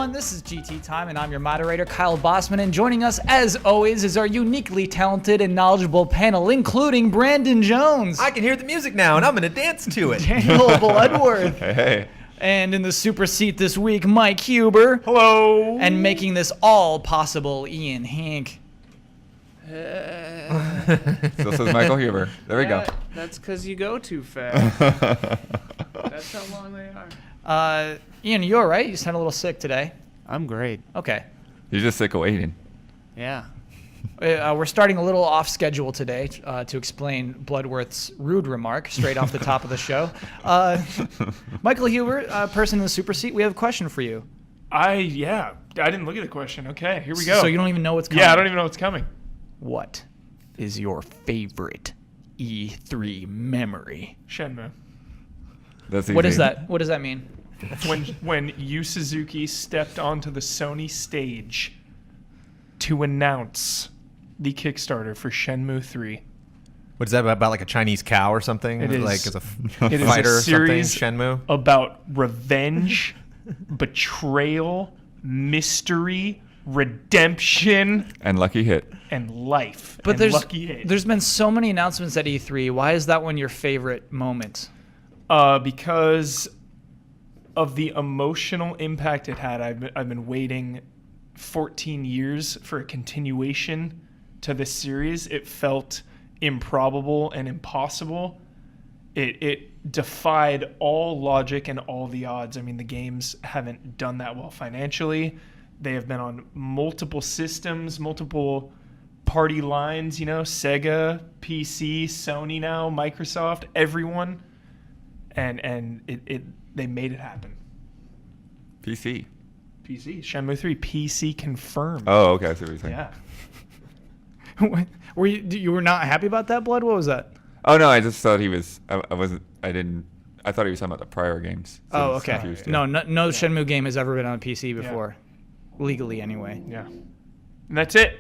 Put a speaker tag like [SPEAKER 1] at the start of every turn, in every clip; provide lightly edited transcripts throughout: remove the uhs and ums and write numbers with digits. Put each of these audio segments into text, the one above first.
[SPEAKER 1] everyone. This is GT Time, and I'm your moderator, Kyle Bossman. And joining us, as always, is our uniquely talented and knowledgeable panel, including Brandon Jones.
[SPEAKER 2] I can hear the music now, and I'm going to dance to it.
[SPEAKER 1] Daniel Bloodworth.
[SPEAKER 3] Hey.
[SPEAKER 1] And in the super seat this week, Mike Huber.
[SPEAKER 4] Hello.
[SPEAKER 1] And making this all possible, Ian Hank.
[SPEAKER 3] Still says Michael Huber. There we go.
[SPEAKER 4] That's because you go too fast. That's how long they are.
[SPEAKER 1] Ian, you all right? You sound a little sick today.
[SPEAKER 4] I'm great.
[SPEAKER 1] Okay.
[SPEAKER 3] You're just sick of waiting.
[SPEAKER 4] Yeah.
[SPEAKER 1] We're starting a little off schedule today to explain Bloodworth's rude remark straight off the top of the show. Michael Huber, person in the super seat, we have a question for you.
[SPEAKER 4] I didn't look at the question. Okay, here we go.
[SPEAKER 1] So you don't even know what's coming?
[SPEAKER 4] Yeah, I don't even know what's coming.
[SPEAKER 1] What is your favorite E3 memory?
[SPEAKER 4] Shenmue.
[SPEAKER 3] That's easy.
[SPEAKER 1] What is that? What does that mean?
[SPEAKER 4] When Yu Suzuki stepped onto the Sony stage to announce the Kickstarter for Shenmue 3.
[SPEAKER 2] What is that about, like a Chinese cow or something?
[SPEAKER 4] It is.
[SPEAKER 2] Like as a
[SPEAKER 4] It is
[SPEAKER 2] fighter
[SPEAKER 4] a
[SPEAKER 2] or something?
[SPEAKER 4] series
[SPEAKER 2] Shenmue?
[SPEAKER 4] about revenge, betrayal, mystery, redemption,
[SPEAKER 3] And lucky hit.
[SPEAKER 4] and life.
[SPEAKER 1] But
[SPEAKER 4] and lucky hit.
[SPEAKER 1] there's been so many announcements at E3. Why is that one your favorite moment?
[SPEAKER 4] Because of the emotional impact it had. I've been waiting 14 years for a continuation to this series. It felt improbable and impossible. It defied all logic and all the odds. I mean, the games haven't done that well financially. They have been on multiple systems, multiple party lines, Sega, PC, Sony now, Microsoft, everyone. And they made it happen.
[SPEAKER 3] PC.
[SPEAKER 4] PC. Shenmue 3. PC confirmed.
[SPEAKER 3] Oh, okay. I see what you're saying.
[SPEAKER 4] Yeah.
[SPEAKER 1] Were you were not happy about that, Blood? What was that?
[SPEAKER 3] Oh, no. I just thought he was. I thought he was talking about the prior games. So I
[SPEAKER 1] Oh,
[SPEAKER 3] was
[SPEAKER 1] okay.
[SPEAKER 3] confused, yeah.
[SPEAKER 1] No Shenmue game has ever been on PC before. Legally, anyway.
[SPEAKER 4] Yeah. And that's it.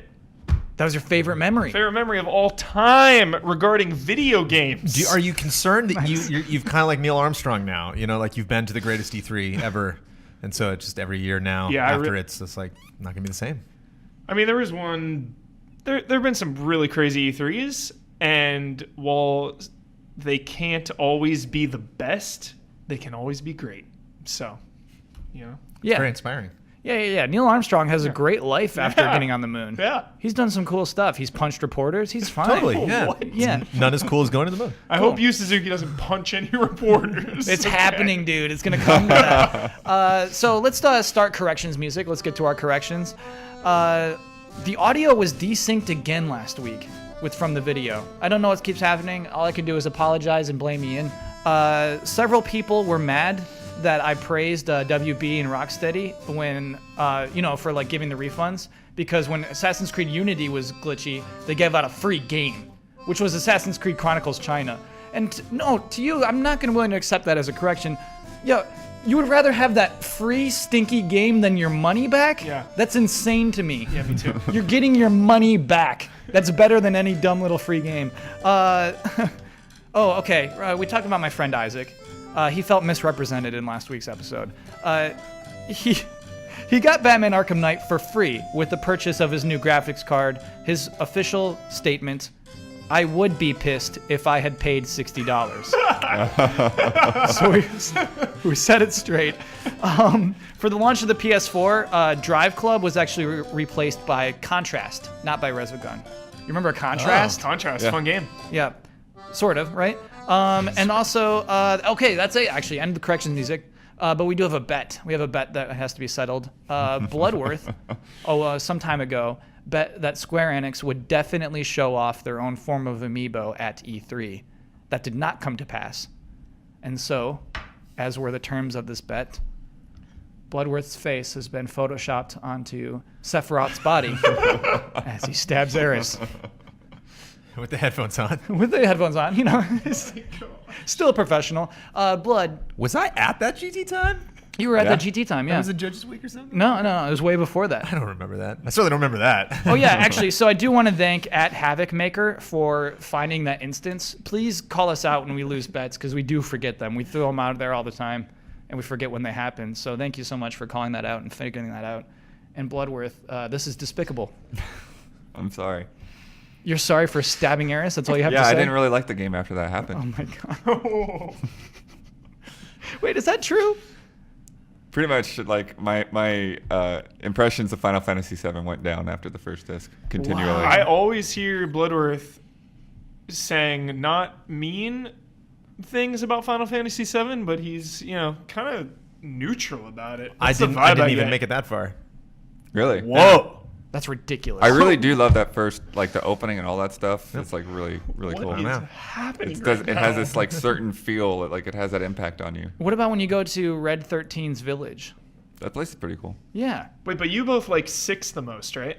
[SPEAKER 1] That was your favorite memory.
[SPEAKER 4] Favorite memory of all time regarding video games.
[SPEAKER 2] Are you concerned that you've kind of like Neil Armstrong now? Like you've been to the greatest E3 ever, and so it's just every year now.
[SPEAKER 4] Yeah,
[SPEAKER 2] it's just like not gonna be the same.
[SPEAKER 4] I mean, there was one. There have been some really crazy E3s, and while they can't always be the best, they can always be great. So,
[SPEAKER 1] Yeah.
[SPEAKER 2] Very inspiring.
[SPEAKER 1] Yeah. Neil Armstrong has a great life after getting on the moon.
[SPEAKER 4] Yeah.
[SPEAKER 1] He's done some cool stuff. He's punched reporters. He's fine.
[SPEAKER 2] Totally. Yeah.
[SPEAKER 4] What?
[SPEAKER 1] Yeah.
[SPEAKER 2] None as cool as going to the moon.
[SPEAKER 4] I hope Yu Suzuki doesn't punch any reporters.
[SPEAKER 1] It's
[SPEAKER 4] Okay.
[SPEAKER 1] happening, dude. It's going to come to that. So let's start corrections music. Let's get to our corrections. The audio was desynced again last week from the video. I don't know what keeps happening. All I can do is apologize and blame Ian. Several people were mad that I praised WB and Rocksteady when, for like giving the refunds, because when Assassin's Creed Unity was glitchy, they gave out a free game, which was Assassin's Creed Chronicles China. And to you, I'm not gonna willing to accept that as a correction. Yeah, you would rather have that free stinky game than your money back?
[SPEAKER 4] Yeah.
[SPEAKER 1] That's insane to me.
[SPEAKER 4] Yeah, me too.
[SPEAKER 1] You're getting your money back. That's better than any dumb little free game. Okay. We talked about my friend Isaac. He felt misrepresented in last week's episode. He got Batman Arkham Knight for free with the purchase of his new graphics card. His official statement: I would be pissed if I had paid $60. So we set it straight. For the launch of the PS4, Drive Club was actually replaced by Contrast, not by Resogun. You remember Contrast?
[SPEAKER 4] Contrast,
[SPEAKER 3] Yeah.
[SPEAKER 4] fun game.
[SPEAKER 1] Yeah, sort of, right? And also, okay, that's it, actually. End the corrections music. But we do have a bet. We have a bet that has to be settled. Bloodworth, some time ago, bet that Square Enix would definitely show off their own form of amiibo at E3. That did not come to pass. And so, as were the terms of this bet, Bloodworth's face has been photoshopped onto Sephiroth's body as he stabs Ares.
[SPEAKER 2] With the headphones on.
[SPEAKER 1] With the headphones on, still a professional. Blood,
[SPEAKER 2] Was I at that GT time?
[SPEAKER 1] you were at
[SPEAKER 3] Yeah.
[SPEAKER 1] the GT time,
[SPEAKER 2] That
[SPEAKER 1] yeah.
[SPEAKER 2] was a Judges Week or something?
[SPEAKER 1] No, it was way before that.
[SPEAKER 2] I don't remember that. I certainly don't remember that.
[SPEAKER 1] Oh yeah, actually, so I do want to thank @HavocMaker for finding that instance. Please call us out when we lose bets because we do forget them. We throw them out there all the time, and we forget when they happen. So thank you so much for calling that out and figuring that out. And Bloodworth, this is despicable.
[SPEAKER 3] I'm sorry.
[SPEAKER 1] You're sorry for stabbing Eris? That's all you have to
[SPEAKER 3] Yeah,
[SPEAKER 1] say?
[SPEAKER 3] I didn't really like the game after that happened.
[SPEAKER 1] Oh my god. Wait, is that true?
[SPEAKER 3] Pretty much, like my impressions of Final Fantasy VII went down after the first disc continually.
[SPEAKER 1] Wow.
[SPEAKER 4] I always hear Bloodworth saying not mean things about Final Fantasy VII, but he's, kind of neutral about it.
[SPEAKER 2] I
[SPEAKER 4] That's the
[SPEAKER 2] didn't
[SPEAKER 4] vibe
[SPEAKER 2] even
[SPEAKER 4] get.
[SPEAKER 2] make it that far.
[SPEAKER 3] Really?
[SPEAKER 4] Whoa.
[SPEAKER 1] That's ridiculous.
[SPEAKER 3] I really do love that first, like the opening and all that stuff. It's like really, really
[SPEAKER 4] What
[SPEAKER 3] cool.
[SPEAKER 4] is
[SPEAKER 2] know.
[SPEAKER 4] happening
[SPEAKER 3] It
[SPEAKER 4] right
[SPEAKER 3] has
[SPEAKER 4] now?
[SPEAKER 3] this like certain feel, like it has that impact on you.
[SPEAKER 1] What about when you go to Red 13's village?
[SPEAKER 3] That place is pretty cool.
[SPEAKER 1] Yeah.
[SPEAKER 4] Wait, but you both like 6 the most, right?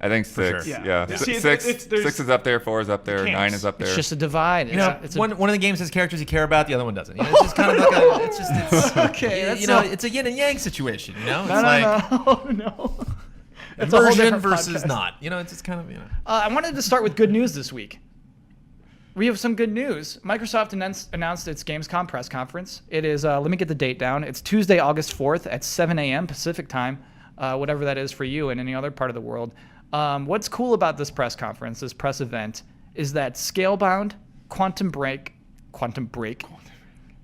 [SPEAKER 3] I think
[SPEAKER 2] sure.
[SPEAKER 3] 6.
[SPEAKER 4] Yeah.
[SPEAKER 3] Yeah.
[SPEAKER 4] Yeah.
[SPEAKER 3] Si-
[SPEAKER 4] See,
[SPEAKER 3] six.
[SPEAKER 4] there's-
[SPEAKER 3] 6 is up there. 4 is up there.
[SPEAKER 4] camps.
[SPEAKER 3] 9 is up there.
[SPEAKER 1] It's just a divide.
[SPEAKER 2] You know,
[SPEAKER 1] It's a,
[SPEAKER 2] one of the games has characters you care about, the other one doesn't. You know, it's just kind of like a, it's
[SPEAKER 1] Okay,
[SPEAKER 2] you
[SPEAKER 1] that's
[SPEAKER 2] know,
[SPEAKER 1] not-
[SPEAKER 2] it's a yin and yang situation. You know, it's
[SPEAKER 1] no,
[SPEAKER 2] like
[SPEAKER 1] no. That's a whole
[SPEAKER 2] immersion
[SPEAKER 1] different
[SPEAKER 2] versus
[SPEAKER 1] podcast.
[SPEAKER 2] not. You know, it's just kind of
[SPEAKER 1] I wanted to start with good news this week. We have some good news. Microsoft announced its Gamescom press conference. It is, let me get the date down. It's Tuesday, August 4th at 7 a.m. Pacific time, whatever that is for you and any other part of the world. What's cool about this press conference, this press event, is that Scalebound, Quantum Break,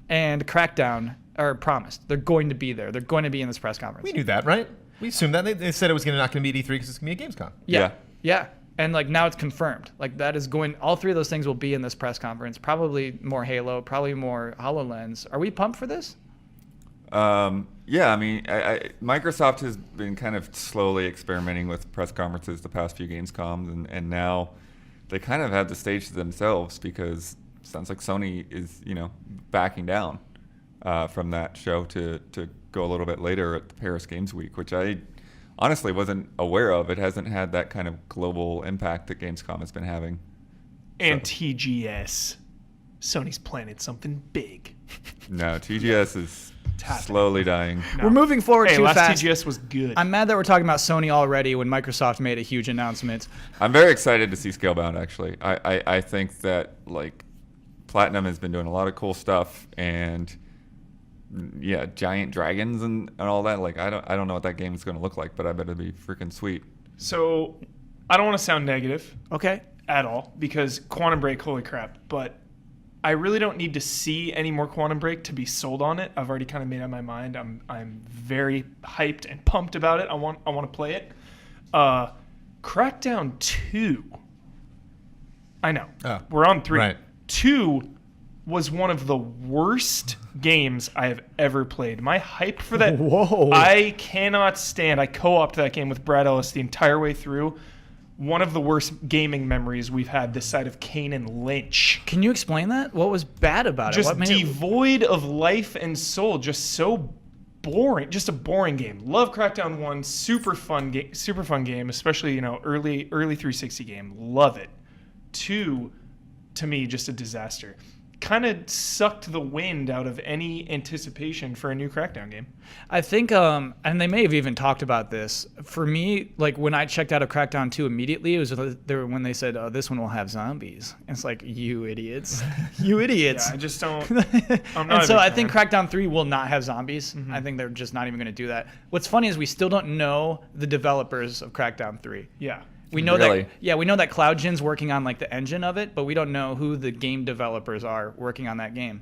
[SPEAKER 1] and Crackdown are promised. They're going to be there. They're going to be in this press conference.
[SPEAKER 2] We knew that, right? We assumed that. They said it was not going to be at E3 because it's going to be at Gamescom.
[SPEAKER 1] Yeah. And like now it's confirmed. Like that is going. All 3 of those things will be in this press conference. Probably more Halo. Probably more HoloLens. Are we pumped for this?
[SPEAKER 3] Yeah, I mean, Microsoft has been kind of slowly experimenting with press conferences the past few Gamescoms, and now they kind of have the stage to themselves because it sounds like Sony is, backing down from that show to go a little bit later at the Paris Games Week, which I honestly wasn't aware of. It hasn't had that kind of global impact that Gamescom has been having.
[SPEAKER 4] And TGS. Sony's planted something big.
[SPEAKER 3] No, TGS is
[SPEAKER 4] happening.
[SPEAKER 3] slowly dying.
[SPEAKER 1] We're moving forward
[SPEAKER 4] Hey,
[SPEAKER 1] too
[SPEAKER 4] last
[SPEAKER 1] fast.
[SPEAKER 4] TGS was good.
[SPEAKER 1] I'm mad that we're talking about Sony already when Microsoft made a huge announcement.
[SPEAKER 3] I'm very excited to see Scalebound, actually. I think that, like, Platinum has been doing a lot of cool stuff, and yeah, giant dragons and all that. Like, I don't know what that game is going to look like, but I bet it'll be freaking sweet.
[SPEAKER 4] So, I don't want to sound negative
[SPEAKER 1] Okay.
[SPEAKER 4] at all because Quantum Break, holy crap. But I really don't need to see any more Quantum Break to be sold on it. I've already kind of made up my mind. I'm very hyped and pumped about it. I want to play it. Crackdown 2. I know.
[SPEAKER 2] Oh,
[SPEAKER 4] We're on 3.
[SPEAKER 2] right.
[SPEAKER 4] 2 was one of the worst games I have ever played. My hype for that.
[SPEAKER 1] Whoa.
[SPEAKER 4] I cannot stand. I co-opted that game with Brad Ellis the entire way through. One of the worst gaming memories we've had this side of Kane and Lynch.
[SPEAKER 1] Can you explain that? What was bad about it?
[SPEAKER 4] Just
[SPEAKER 1] What made it?
[SPEAKER 4] devoid of life and soul. Just so boring. Just a boring game. Love Crackdown 1. Super fun game. Especially, early 360 game. Love it. 2, to me, just a disaster. Kind of sucked the wind out of any anticipation for a new Crackdown game.
[SPEAKER 1] I think, and they may have even talked about this. For me, like when I checked out of Crackdown 2 immediately, it was when they said, "Oh, this one will have zombies." And it's like, you idiots, you idiots.
[SPEAKER 4] Yeah, I just don't. I'm not
[SPEAKER 1] And
[SPEAKER 4] a
[SPEAKER 1] so
[SPEAKER 4] big
[SPEAKER 1] I think
[SPEAKER 4] fan.
[SPEAKER 1] Crackdown 3 will not have zombies. I think they're just not even going to do that. What's funny is we still don't know the developers of Crackdown 3.
[SPEAKER 4] Yeah.
[SPEAKER 1] We know
[SPEAKER 3] Really?
[SPEAKER 1] that we know that CloudGen's working on like the engine of it, but we don't know who the game developers are working on that game.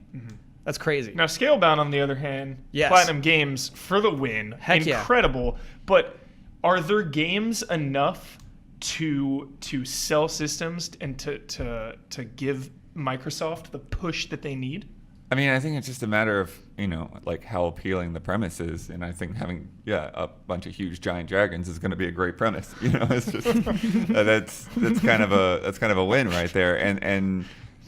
[SPEAKER 1] That's crazy.
[SPEAKER 4] Now, Scalebound, on the other hand,
[SPEAKER 1] Yes.
[SPEAKER 4] Platinum Games for the win.
[SPEAKER 1] Heck yeah.
[SPEAKER 4] Incredible. But are their games enough to sell systems and to give Microsoft the push that they need?
[SPEAKER 3] I mean, I think it's just a matter of, like how appealing the premise is. And I think having, a bunch of huge giant dragons is going to be a great premise. It's just, that's kind of a win right there. And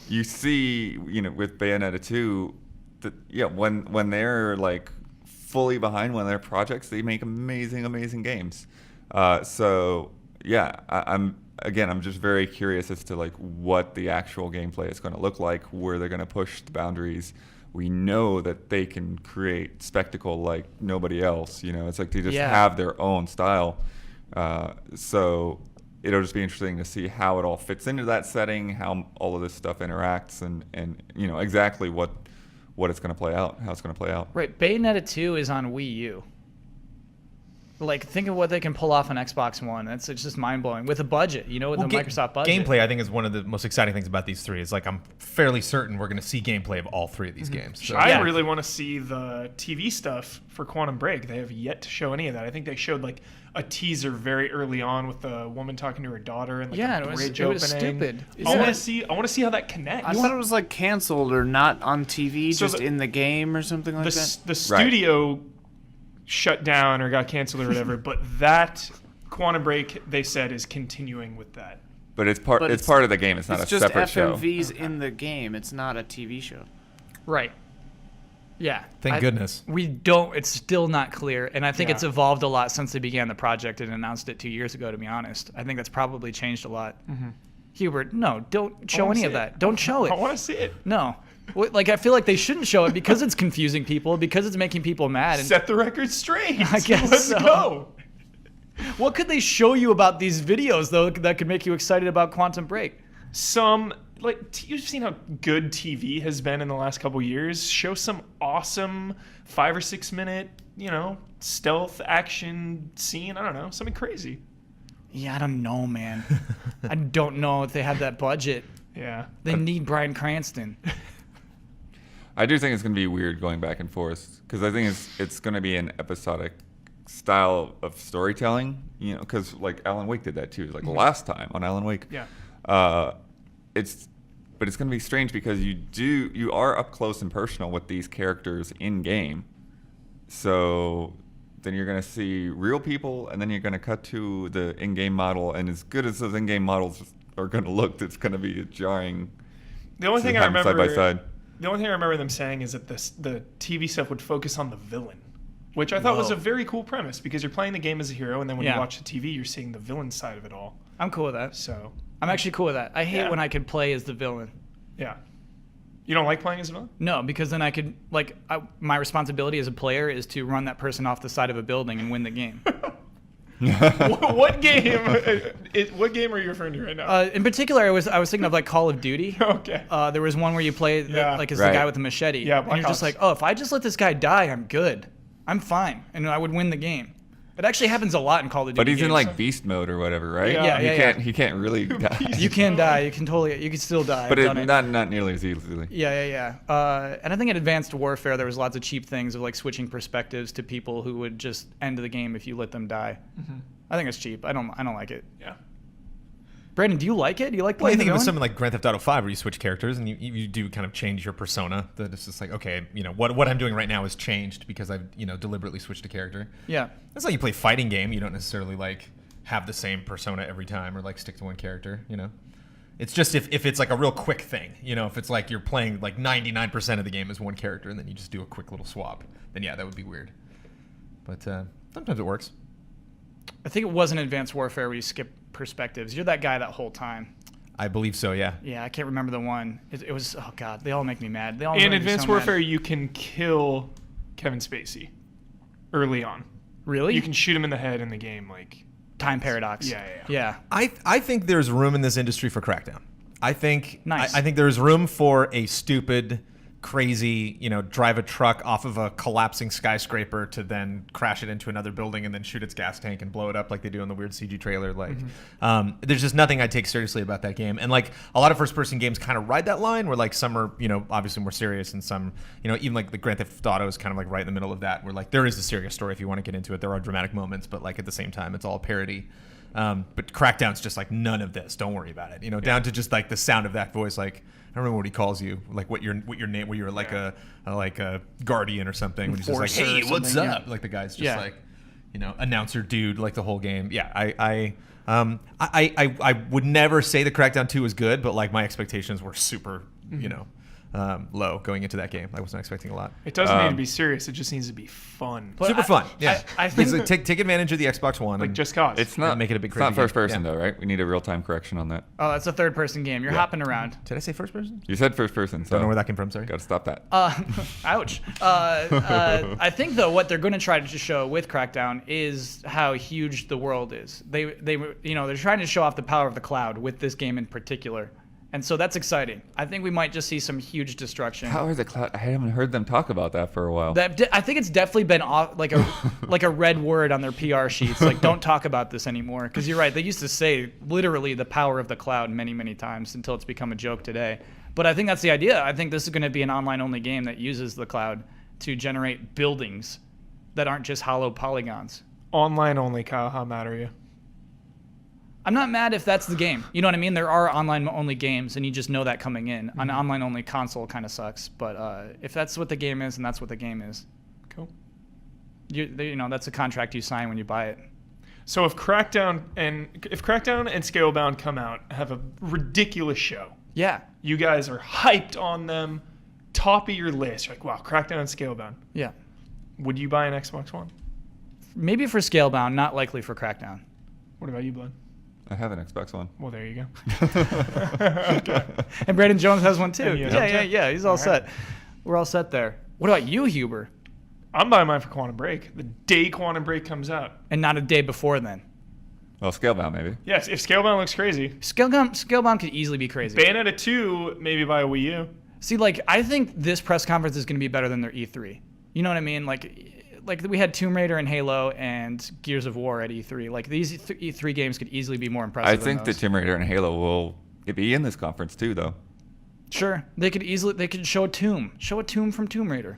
[SPEAKER 3] you see, with Bayonetta 2, that, when they're like fully behind one of their projects, they make amazing games. So yeah, I'm just very curious as to like what the actual gameplay is going to look like, where they're going to push the boundaries. We know that they can create spectacle like nobody else. It's like they just have their own style. So it'll just be interesting to see how it all fits into that setting, how all of this stuff interacts, and exactly what what it's going to play out, how it's going to play out.
[SPEAKER 1] Right, Bayonetta 2 is on Wii U. Like, think of what they can pull off on Xbox One. It's just mind-blowing. With a budget, with the Microsoft budget.
[SPEAKER 2] Gameplay, I think, is one of the most exciting things about these three. Is like I'm fairly certain we're going to see gameplay of all three of these games. So.
[SPEAKER 4] I really want to see the TV stuff for Quantum Break. They have yet to show any of that. I think they showed like a teaser very early on with the woman talking to her daughter and like a bridge opening.
[SPEAKER 1] It was stupid.
[SPEAKER 4] I want to see how that connects.
[SPEAKER 5] I thought it was like canceled or not on TV,
[SPEAKER 4] So
[SPEAKER 5] just in the game or something like that.
[SPEAKER 4] The studio shut down or got canceled or whatever, but that Quantum Break, they said, is continuing with that.
[SPEAKER 3] But it's part of the game. It's not a separate show.
[SPEAKER 5] It's just FMVs in the game. It's not a TV show.
[SPEAKER 1] Right. Yeah.
[SPEAKER 2] Thank goodness.
[SPEAKER 1] It's still not clear, and I think it's
[SPEAKER 4] Yeah.
[SPEAKER 1] evolved a lot since they began the project and announced it 2 years ago, to be honest. I think that's probably changed a lot. Hubert, no, don't show any of that. Don't show it.
[SPEAKER 4] I want to see it.
[SPEAKER 1] No. Like, I feel like they shouldn't show it because it's confusing people, because it's making people mad. And
[SPEAKER 4] Set the record straight.
[SPEAKER 1] I guess
[SPEAKER 4] Let's
[SPEAKER 1] so.
[SPEAKER 4] go.
[SPEAKER 1] what could they show you about these videos, though, that could make you excited about Quantum Break?
[SPEAKER 4] You've seen how good TV has been in the last couple years. Show some awesome 5 or 6 minute, stealth action scene. I don't know, something crazy.
[SPEAKER 1] Yeah, I don't know, man. I don't know if they have that budget.
[SPEAKER 4] Yeah.
[SPEAKER 1] They need Bryan Cranston.
[SPEAKER 3] I do think it's going to be weird going back and forth because I think it's going to be an episodic style of storytelling. Because like Alan Wake did that too. Like last time on Alan Wake.
[SPEAKER 4] Yeah.
[SPEAKER 3] But it's going to be strange because you are up close and personal with these characters in game. So then you're going to see real people, and then you're going to cut to the in-game model, and as good as those in-game models are going to look, it's going to be jarring.
[SPEAKER 4] The only
[SPEAKER 3] to
[SPEAKER 4] thing I
[SPEAKER 3] have them
[SPEAKER 4] remember
[SPEAKER 3] side by side.
[SPEAKER 4] The only thing I remember them saying is that the TV stuff would focus on the villain, which I thought was a very cool premise because you're playing the game as a hero, and then when you watch the TV, you're seeing the villain side of it all.
[SPEAKER 1] I'm cool with that.
[SPEAKER 4] So
[SPEAKER 1] I'm actually cool with that. I hate when I can play as the villain.
[SPEAKER 4] yeah, you don't like playing as a villain?
[SPEAKER 1] No, because then I could, my responsibility as a player is to run that person off the side of a building and win the game.
[SPEAKER 4] What game? What game are you referring to right now?
[SPEAKER 1] In particular, I was thinking of like Call of Duty.
[SPEAKER 4] Okay.
[SPEAKER 1] There was one where you play as the
[SPEAKER 3] Right.
[SPEAKER 1] guy with the machete.
[SPEAKER 4] Yeah,
[SPEAKER 1] and
[SPEAKER 4] Black
[SPEAKER 1] you're just
[SPEAKER 4] Ops.
[SPEAKER 1] like, oh, if I just let this guy die, I'm good. I'm fine, and I would win the game. It actually happens a lot in Call of Duty.
[SPEAKER 3] But he's in
[SPEAKER 1] games.
[SPEAKER 3] like beast mode or whatever, right?
[SPEAKER 4] Yeah.
[SPEAKER 3] He can't really die.
[SPEAKER 1] You can die. You can still die.
[SPEAKER 3] But
[SPEAKER 1] I've done it.
[SPEAKER 3] not nearly as easily.
[SPEAKER 1] Yeah. And I think in Advanced Warfare, there was lots of cheap things of like switching perspectives to people who would just end the game if you let them die. I think it's cheap. I don't like it.
[SPEAKER 4] Yeah.
[SPEAKER 1] Brandon, do you like it? Do you like
[SPEAKER 2] Well, you
[SPEAKER 1] playing
[SPEAKER 2] think
[SPEAKER 1] the
[SPEAKER 2] of
[SPEAKER 1] villain?
[SPEAKER 2] something like Grand Theft Auto 5 where you switch characters and you do kind of change your persona. That it's just like, okay, what I'm doing right now has changed because I've deliberately switched a character.
[SPEAKER 1] Yeah.
[SPEAKER 2] That's like you play a fighting game. You don't necessarily like have the same persona every time or like stick to one character. It's just if it's like a real quick thing. If it's like you're playing like 99% of the game as one character and then you just do a quick little swap, then yeah, that would be weird. But sometimes it works.
[SPEAKER 1] I think it was in Advanced Warfare where you skip perspectives. You're that guy that whole time.
[SPEAKER 2] I believe so, yeah.
[SPEAKER 1] Yeah, I can't remember the one. It was, oh God, they all make me mad. They all
[SPEAKER 4] In
[SPEAKER 1] make me
[SPEAKER 4] Advanced
[SPEAKER 1] so mad.
[SPEAKER 4] Warfare, you can kill Kevin Spacey early on.
[SPEAKER 1] Really?
[SPEAKER 4] You can shoot him in the head in the game,
[SPEAKER 1] Time paradox.
[SPEAKER 4] Yeah.
[SPEAKER 2] I think there's room in this industry for Crackdown. I think
[SPEAKER 1] Nice.
[SPEAKER 2] I think there's room for a stupid, crazy, drive a truck off of a collapsing skyscraper to then crash it into another building and then shoot its gas tank and blow it up like they do in the weird CG trailer. There's just nothing I take seriously about that game. And like a lot of first-person games kind of ride that line where like some are, obviously more serious and some, even like the Grand Theft Auto is kind of like right in the middle of that where like there is a serious story if you want to get into it. There are dramatic moments, but like at the same time, it's all parody. But Crackdown's just like none of this. Don't worry about it. Down to just like the sound of that voice. Like I don't remember what he calls you. Like what your name. Where you're like a guardian or something. When he's just like,
[SPEAKER 1] Enforcer or
[SPEAKER 2] hey, what's
[SPEAKER 1] something,
[SPEAKER 2] up?
[SPEAKER 1] yeah.
[SPEAKER 2] Like the guy's just
[SPEAKER 1] Yeah.
[SPEAKER 2] like, announcer dude. Like the whole game. Yeah. I would never say the Crackdown 2 was good, but like my expectations were super. Low going into that game. I wasn't expecting a lot.
[SPEAKER 4] It doesn't need to be serious. It just needs to be fun.
[SPEAKER 1] But
[SPEAKER 2] Super fun. Yeah.
[SPEAKER 1] I think
[SPEAKER 2] Basically, take advantage of the Xbox One.
[SPEAKER 4] Like
[SPEAKER 2] and-
[SPEAKER 4] Just Cause.
[SPEAKER 3] It's not
[SPEAKER 2] make it a big
[SPEAKER 3] It's not
[SPEAKER 2] crazy game.
[SPEAKER 3] first person
[SPEAKER 2] Yeah.
[SPEAKER 3] though, right? We need a real time correction on that.
[SPEAKER 1] Oh, that's a third-person game. You're hopping around.
[SPEAKER 2] Did I say first person?
[SPEAKER 3] You said first person, so
[SPEAKER 2] Don't know where that came from. Sorry.
[SPEAKER 3] Gotta stop that.
[SPEAKER 1] Ouch. I think though what they're going to try to show with Crackdown is how huge the world is. They're trying to show off the power of the cloud with this game in particular, And so that's exciting. I think we might just see some huge destruction.
[SPEAKER 3] How are the cloud? I haven't heard them talk about that for a while.
[SPEAKER 1] I think it's definitely been off, like a red word on their PR sheets. Like, don't talk about this anymore. Because you're right. They used to say literally the power of the cloud many, many times until it's become a joke today. But I think that's the idea. I think this is going to be an online-only game that uses the cloud to generate buildings that aren't just hollow polygons.
[SPEAKER 4] Online only, Kyle. How mad are you?
[SPEAKER 1] I'm not mad if that's the game. You know what I mean? There are online-only games, and you just know that coming in. An online-only console kind of sucks. But if that's what the game is, and that's what the game is,
[SPEAKER 4] Cool.
[SPEAKER 1] you know, that's a contract you sign when you buy it.
[SPEAKER 4] So if Crackdown and Scalebound come out, have a ridiculous show.
[SPEAKER 1] Yeah.
[SPEAKER 4] You guys are hyped on them, top of your list. You're like, wow, Crackdown and Scalebound.
[SPEAKER 1] Yeah.
[SPEAKER 4] Would you buy an Xbox One?
[SPEAKER 1] Maybe for Scalebound, not likely for Crackdown.
[SPEAKER 4] What about you, Blood?
[SPEAKER 3] I have an Xbox One.
[SPEAKER 4] Well, there you go.
[SPEAKER 1] And Brandon Jones has one too.
[SPEAKER 4] And you have one too?
[SPEAKER 1] Yeah. He's all set. We're all set there. What about you, Huber?
[SPEAKER 4] I'm buying mine for Quantum Break. The day Quantum Break comes out.
[SPEAKER 1] And not a day before then.
[SPEAKER 3] Well, Scalebound maybe.
[SPEAKER 4] Yes, if Scalebound looks crazy.
[SPEAKER 1] Scalebound could easily be crazy.
[SPEAKER 4] Bayonetta 2, maybe buy a Wii U.
[SPEAKER 1] See, like, I think this press conference is going to be better than their E3. You know what I mean? Like we had Tomb Raider and Halo and Gears of War at E3. Like, these E3 games could easily be more impressive.
[SPEAKER 3] I think
[SPEAKER 1] than
[SPEAKER 3] the
[SPEAKER 1] those.
[SPEAKER 3] Tomb Raider and Halo will be in this conference too, though.
[SPEAKER 1] Sure, they could show a tomb from Tomb Raider.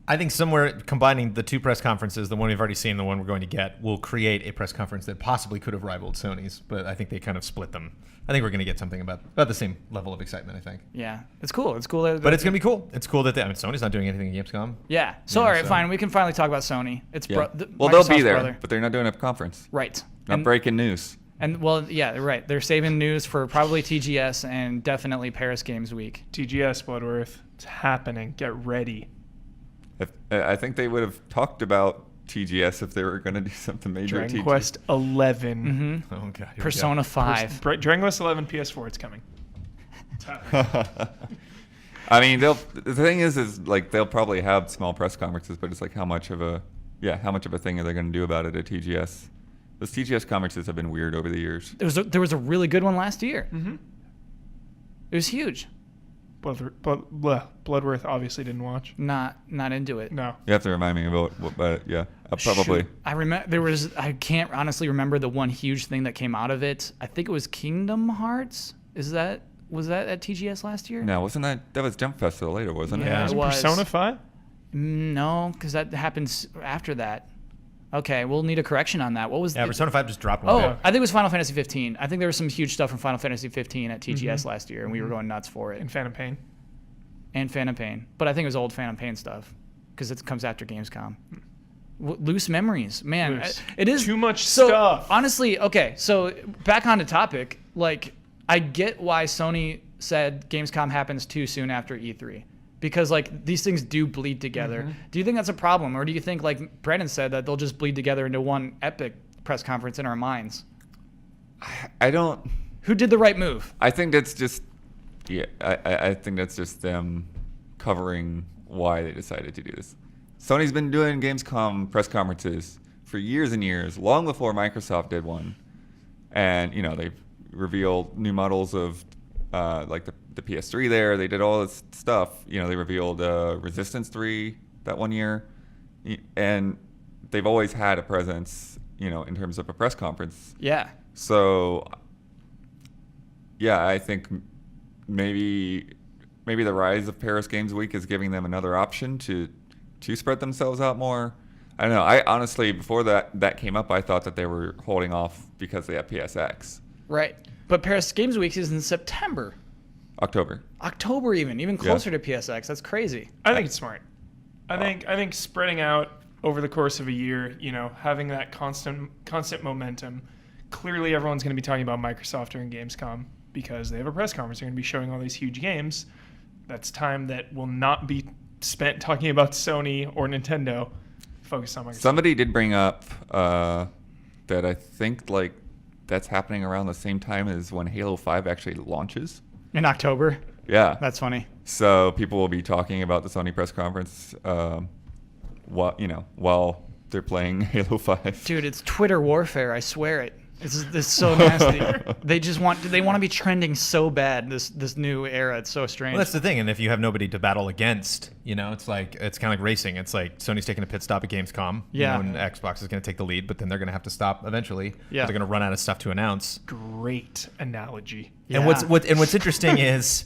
[SPEAKER 2] I think somewhere combining the two press conferences, the one we've already seen, the one we're going to get, will create a press conference that possibly could have rivaled Sony's, but I think they kind of split them. I think we're going to get something about the same level of excitement, I think.
[SPEAKER 1] Yeah, it's cool. It's cool.
[SPEAKER 2] But it's going to be cool. It's cool that Sony's not doing anything at Gamescom.
[SPEAKER 1] Yeah. So,
[SPEAKER 2] Yeah,
[SPEAKER 1] all right,
[SPEAKER 2] so-
[SPEAKER 1] fine. We can finally talk about Sony. It's
[SPEAKER 3] Yeah.
[SPEAKER 1] Microsoft's
[SPEAKER 3] Well, they'll be there,
[SPEAKER 1] brother.
[SPEAKER 3] but they're not doing a conference.
[SPEAKER 1] Right.
[SPEAKER 3] Not breaking news.
[SPEAKER 1] And well, yeah, right. They're saving news for probably TGS and definitely Paris Games Week.
[SPEAKER 4] TGS, Bloodworth. It's happening. Get ready.
[SPEAKER 3] I think they would have talked about TGS if they were going to do something major.
[SPEAKER 4] Dragon
[SPEAKER 3] at TGS.
[SPEAKER 4] Quest 11.
[SPEAKER 1] Mm-hmm.
[SPEAKER 2] Oh, God. here we go.
[SPEAKER 1] Persona 5.
[SPEAKER 4] Dragon Quest 11 PS4. It's coming. It's happening.
[SPEAKER 3] I mean, the thing is like they'll probably have small press conferences, but it's like how much of a thing are they going to do about it at TGS? Those TGS conferences have been weird over the years.
[SPEAKER 1] There was a really good one last year.
[SPEAKER 4] Mm-hmm.
[SPEAKER 1] It was huge.
[SPEAKER 4] Bloodworth obviously didn't watch.
[SPEAKER 1] Not into it.
[SPEAKER 4] No.
[SPEAKER 3] You have to remind me about what, but yeah, probably.
[SPEAKER 1] Shoot. I remember I can't honestly remember the one huge thing that came out of it. I think it was Kingdom Hearts. Was that at TGS last year?
[SPEAKER 3] No, wasn't that was Jump Festival later, wasn't
[SPEAKER 1] Yeah.
[SPEAKER 3] it?
[SPEAKER 4] Was it
[SPEAKER 1] was.
[SPEAKER 4] Persona 5?
[SPEAKER 1] No, because that happens after that. Okay, we'll need a correction on that. What was
[SPEAKER 2] Yeah, Persona 5 just dropped
[SPEAKER 1] Oh,
[SPEAKER 2] one.
[SPEAKER 4] Yeah.
[SPEAKER 1] I think it was Final Fantasy 15. I think there was some huge stuff from Final Fantasy 15 at TGS last year, and we were going nuts for it.
[SPEAKER 4] And Phantom Pain.
[SPEAKER 1] And Phantom Pain. But I think it was old Phantom Pain stuff because it comes after Gamescom. Loose memories. Man,
[SPEAKER 4] Loose.
[SPEAKER 1] it is
[SPEAKER 4] Too much
[SPEAKER 1] so,
[SPEAKER 4] stuff.
[SPEAKER 1] Honestly, okay, so back on the topic, like, I get why Sony said Gamescom happens too soon after E3. Because, like, these things do bleed together. Do you think that's a problem? Or do you think, like Brandon said, that they'll just bleed together into one epic press conference in our minds?
[SPEAKER 3] I don't.
[SPEAKER 1] Who did the right move?
[SPEAKER 3] I think that's just. Yeah, I think that's just them covering why they decided to do this. Sony's been doing Gamescom press conferences for years and years, long before Microsoft did one. And, you know, they've revealed new models of like the PS3 there. They did all this stuff. You know, they revealed Resistance 3 that one year. And they've always had a presence, you know, in terms of a press conference.
[SPEAKER 1] Yeah.
[SPEAKER 3] So, yeah, I think maybe the rise of Paris Games Week is giving them another option to spread themselves out more. I don't know. I honestly, before that came up, I thought that they were holding off because they have PSX.
[SPEAKER 1] Right. But Paris Games Week is in September.
[SPEAKER 3] October
[SPEAKER 1] even closer to PSX. That's crazy.
[SPEAKER 4] I think it's smart. I think spreading out over the course of a year, you know, having that constant momentum. Clearly, everyone's going to be talking about Microsoft during Gamescom because they have a press conference. They're going to be showing all these huge games. That's time that will not be spent talking about Sony or Nintendo. Focus on Microsoft.
[SPEAKER 3] Somebody did bring up that I think like that's happening around the same time as when Halo 5 actually launches.
[SPEAKER 1] In October.
[SPEAKER 3] Yeah.
[SPEAKER 1] That's funny.
[SPEAKER 3] So people will be talking about the Sony press conference while they're playing Halo 5.
[SPEAKER 1] Dude, it's Twitter warfare. I swear it. It's so nasty. They want to be trending so bad. This new era. It's so strange.
[SPEAKER 2] Well, that's the thing. And if you have nobody to battle against, it's kind of like racing. It's like Sony's taking a pit stop at Gamescom.
[SPEAKER 1] Yeah.
[SPEAKER 2] And Xbox is going to take the lead, but then they're going to have to stop eventually.
[SPEAKER 1] Yeah.
[SPEAKER 2] They're going to run out of stuff to announce.
[SPEAKER 4] Great analogy.
[SPEAKER 2] And what's interesting is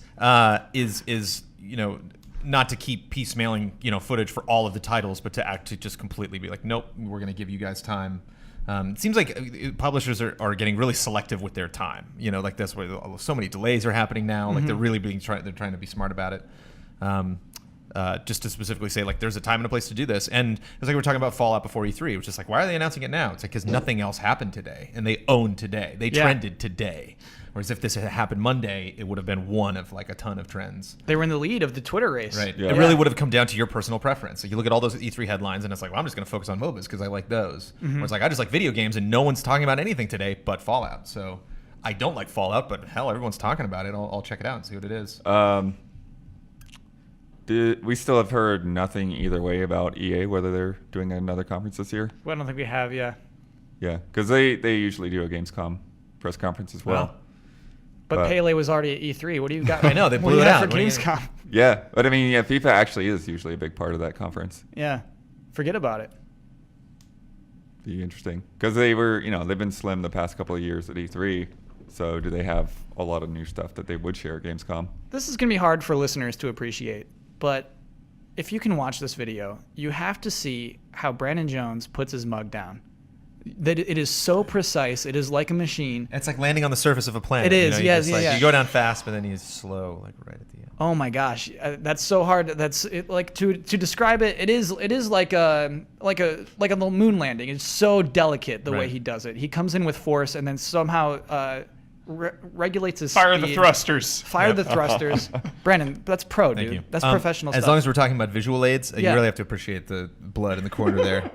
[SPEAKER 2] not to keep piecemealing footage for all of the titles, but to actually just completely be like, nope, we're going to give you guys time. It seems like publishers are getting really selective with their time. Like that's where so many delays are happening now. Like they're really they're trying to be smart about it. Just to specifically say, like, there's a time and a place to do this. And it's like we were talking about Fallout before E3. It was just like, why are they announcing it now? It's like, because nothing else happened today, and they own today. They trended today. Whereas if this had happened Monday, it would have been one of like a ton of trends.
[SPEAKER 1] They were in the lead of the Twitter race.
[SPEAKER 2] Right.
[SPEAKER 3] Yeah.
[SPEAKER 2] It really would have come down to your personal preference. Like you look at all those E3 headlines, and it's like, well, I'm just going to focus on MOBAs because I like those. Where it's like, I just like video games, and no one's talking about anything today but Fallout. So I don't like Fallout, but hell, everyone's talking about it. I'll check it out and see what it is.
[SPEAKER 3] We still have heard nothing either way about EA, whether they're doing another conference this year.
[SPEAKER 1] Well, I don't think we have. Yeah.
[SPEAKER 3] Yeah, because they usually do a Gamescom press conference as well.
[SPEAKER 1] But Pele was already at E3. What do you got?
[SPEAKER 2] I know, they
[SPEAKER 1] what do
[SPEAKER 2] blew
[SPEAKER 1] you
[SPEAKER 2] it
[SPEAKER 1] got
[SPEAKER 2] out.
[SPEAKER 1] for
[SPEAKER 2] What do you-
[SPEAKER 1] Gamescom.
[SPEAKER 3] Yeah, but I mean, yeah, FIFA actually is usually a big part of that conference.
[SPEAKER 1] Yeah. Forget about it.
[SPEAKER 3] Be interesting because they were, they've been slim the past couple of years at E3. So do they have a lot of new stuff that they would share at Gamescom?
[SPEAKER 1] This is going to be hard for listeners to appreciate, but if you can watch this video, you have to see how Brandon Jones puts his mug down. That it is so precise. It is like a machine.
[SPEAKER 2] It's like landing on the surface of a planet.
[SPEAKER 1] It is, yes,
[SPEAKER 2] like,
[SPEAKER 1] yeah.
[SPEAKER 2] You go down fast, but then you slow, like right at the end.
[SPEAKER 1] Oh my gosh, that's so hard. That's it, like to describe it. It is like a little moon landing. It's so delicate the way
[SPEAKER 2] Right.
[SPEAKER 1] he does it. He comes in with force and then somehow regulates his
[SPEAKER 4] Fire
[SPEAKER 1] speed.
[SPEAKER 4] the thrusters.
[SPEAKER 1] Fire the thrusters. Brandon, that's pro,
[SPEAKER 2] Thank
[SPEAKER 1] dude.
[SPEAKER 2] you.
[SPEAKER 1] That's professional
[SPEAKER 2] As
[SPEAKER 1] stuff.
[SPEAKER 2] long as we're talking about visual aids,
[SPEAKER 1] Yeah.
[SPEAKER 2] you really have to appreciate the blood in the corner there,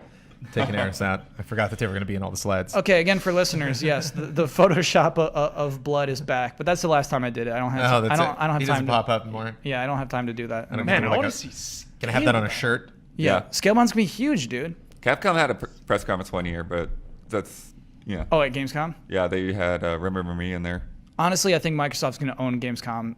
[SPEAKER 2] taking Eris out. I forgot that they were going to be in all the slides.
[SPEAKER 1] Okay, again for listeners, yes, the Photoshop of blood is back, but that's the last time I did it. I don't have.
[SPEAKER 2] Oh, that's
[SPEAKER 1] I don't have
[SPEAKER 2] He
[SPEAKER 1] time
[SPEAKER 2] doesn't
[SPEAKER 1] to
[SPEAKER 2] pop up more.
[SPEAKER 1] Yeah, I don't have time to do that.
[SPEAKER 2] I don't
[SPEAKER 4] Man,
[SPEAKER 2] know,
[SPEAKER 4] I
[SPEAKER 2] like
[SPEAKER 4] want
[SPEAKER 2] a-
[SPEAKER 4] to see.
[SPEAKER 2] Can I have that on a shirt?
[SPEAKER 1] Yeah, Scalebound's gonna be huge, dude.
[SPEAKER 3] Capcom had a press conference one year, but that's
[SPEAKER 1] Oh, at Gamescom.
[SPEAKER 3] yeah, they had Remember Me in there.
[SPEAKER 1] Honestly, I think Microsoft's gonna own Gamescom.